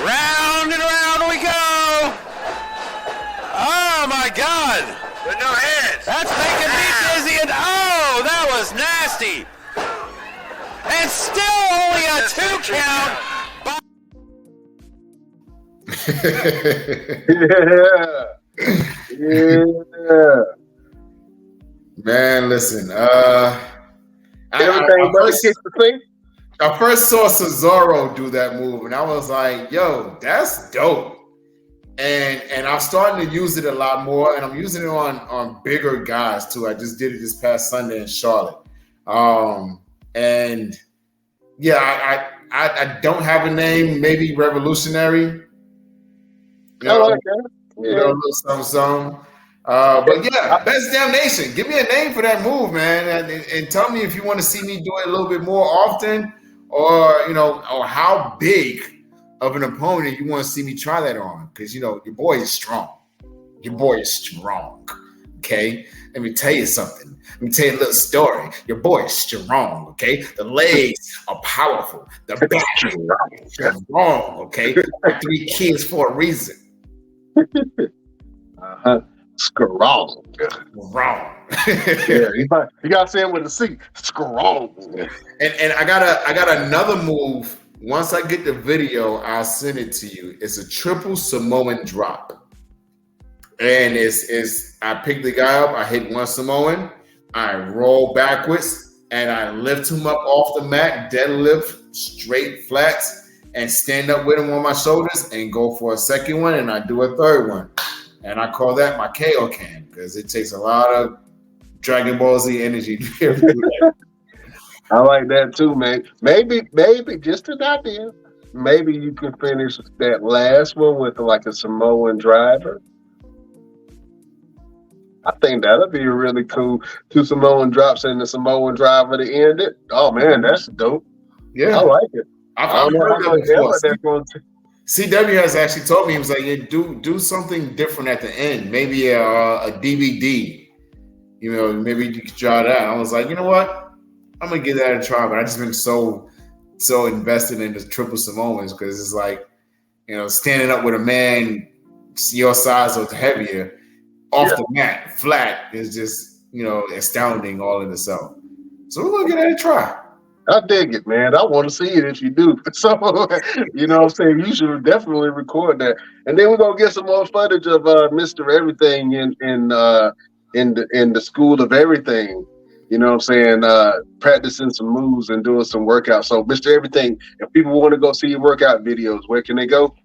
Speaker 8: Round and round we go. Oh, my God.
Speaker 7: With no hands.
Speaker 8: That's making me dizzy. And oh, that was nasty. And still only a 2 count.
Speaker 1: Yeah.
Speaker 2: Man, listen.
Speaker 1: Everything but kick the thing.
Speaker 2: I first saw Cesaro do that move, and I was like, "Yo, that's dope." And I'm starting to use it a lot more, and I'm using it on bigger guys too. I just did it this past Sunday in Charlotte, and yeah, I don't have a name. Maybe Revolutionary. You know,
Speaker 1: I like that. Yeah.
Speaker 2: You know, a little something. But yeah, Best Damn Nation. Give me a name for that move, man, and tell me if you want to see me do it a little bit more often, or or how big of an opponent you want to see me try that on. Because your boy is strong. Your boy is strong. Okay, let me tell you something. Let me tell you a little story. Your boy is strong. Okay, the legs are powerful. The back is strong. Okay, 3 kids for a reason.
Speaker 1: Strong.
Speaker 2: Wrong.
Speaker 1: Yeah, you gotta say it with a C. Strong.
Speaker 2: And I got another move. Once I get the video, I'll send it to you. It's a triple Samoan drop. And it's I pick the guy up, I hit one Samoan, I roll backwards, and I lift him up off the mat, deadlift, straight flats, and stand up with him on my shoulders and go for a second one, and I do a third one. And I call that my KO can because it takes a lot of Dragon Ball Z energy to be able to do that.
Speaker 1: I like that too, man. Maybe, just an idea. Maybe you can finish that last one with like a Samoan driver. I think that'll be really cool. 2 Samoan drops and the Samoan driver to end it. Oh man, that's dope.
Speaker 2: Yeah,
Speaker 1: I like it.
Speaker 2: I've
Speaker 1: I don't know
Speaker 2: heard
Speaker 1: how
Speaker 2: that
Speaker 1: much
Speaker 2: before.
Speaker 1: effort that's going to.
Speaker 2: CW has actually told me, he was like, yeah, do something different at the end. Maybe a DVD. You know, maybe you could try that. I was like, you know what? I'm gonna give that a try. But I just been so invested in the triple Samoans because it's like, you know, standing up with a man your size or heavier off the mat, flat, is just, you know, astounding all in itself. So we're gonna give that a try.
Speaker 1: I dig it, man. I want to see it if you do. So, you know what I'm saying? You should definitely record that. And then we're going to get some more footage of Mr. Everything in the School of Everything. You know what I'm saying? Practicing some moves and doing some workouts. So, Mr. Everything, if people want to go see your workout videos, where can they go?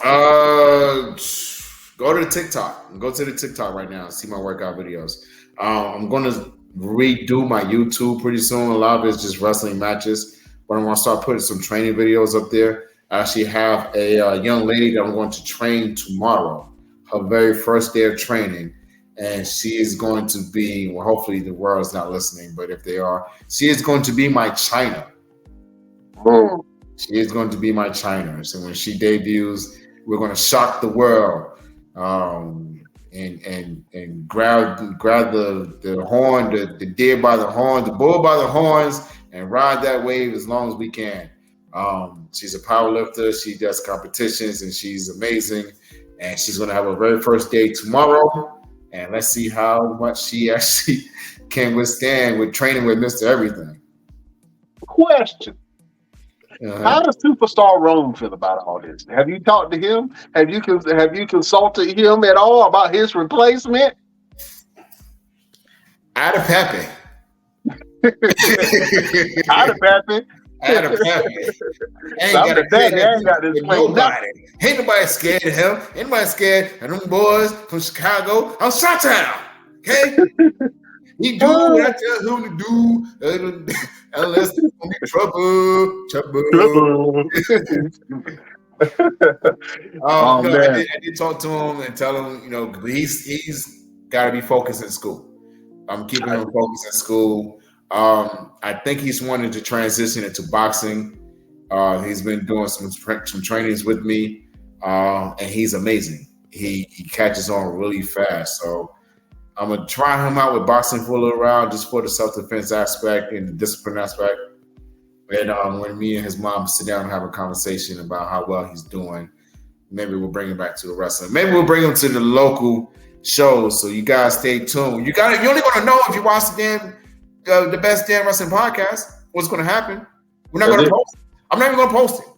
Speaker 2: Go to the TikTok. Go to the TikTok right now and see my workout videos. I'm going to redo my YouTube pretty soon. A lot of it's just wrestling matches, but I'm going to start putting some training videos up there. I actually have a young lady that I'm going to train tomorrow, her very first day of training, and she is going to be, well, hopefully the world's not listening, but if they are, she is going to be my trainer. She is going to be my trainer. So when she debuts, we're going to shock the world. And grab the horn, the deer by the horn, the bull by the horns, and ride that wave as long as we can. She's a power lifter. She does competitions, and she's amazing. And she's going to have her very first day tomorrow. And let's see how much she actually can withstand with training with Mr. Everything.
Speaker 1: Question. How does Superstar Rome feel about all this? Have you talked to him? Have you consulted him at all about his replacement?
Speaker 2: Ada Pepe.
Speaker 1: Ada Pepe.
Speaker 2: Ada Pepe. Ain't nobody scared of him. Ain't nobody scared of them boys from Chicago. I'm Chi-Town. Okay? He do what I tell him to do. Unless it's gonna be trouble. I did talk to him and tell him, you know, he's got to be focused in school. I'm keeping him focused in school. I think he's wanting to transition into boxing. He's been doing some trainings with me, and he's amazing. He catches on really fast. So I'm gonna try him out with boxing for a little while, just for the self-defense aspect and the discipline aspect. And when me and his mom sit down and have a conversation about how well he's doing, maybe we'll bring him back to the wrestling. Maybe we'll bring him to the local shows. So you guys stay tuned. You're only gonna know if you watch the Best Damn Wrestling Podcast. What's gonna happen? We're not gonna post it. I'm not even gonna post it.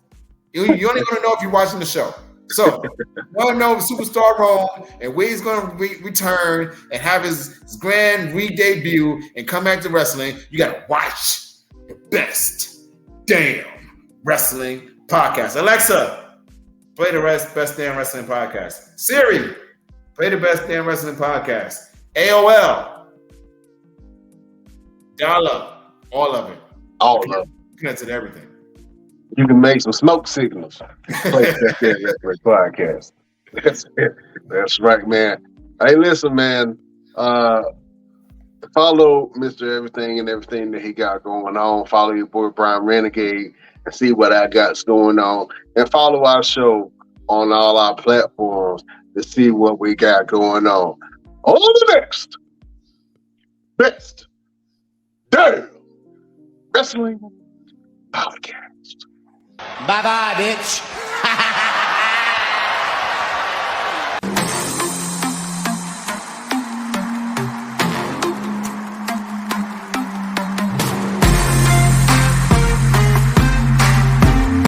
Speaker 2: You're only gonna know if you're watching the show. So, want to know Superstar Rome and where he's going to return and have his grand re-debut and come back to wrestling. You got to watch the Best Damn Wrestling Podcast. Alexa, play the Best Damn Wrestling Podcast. Siri, play the Best Damn Wrestling Podcast. AOL, dial up, all of it.
Speaker 1: All of it.
Speaker 2: Connected to everything.
Speaker 1: You can make some smoke signals. Podcast. That's it. That's right, man. Hey, listen, man. Follow Mr. Everything and everything that he got going on. Follow your boy Brian Renegade and see what I got going on. And follow our show on all our platforms to see what we got going on. On the next Best Damn Wrestling Podcast.
Speaker 7: Bye-bye, bitch.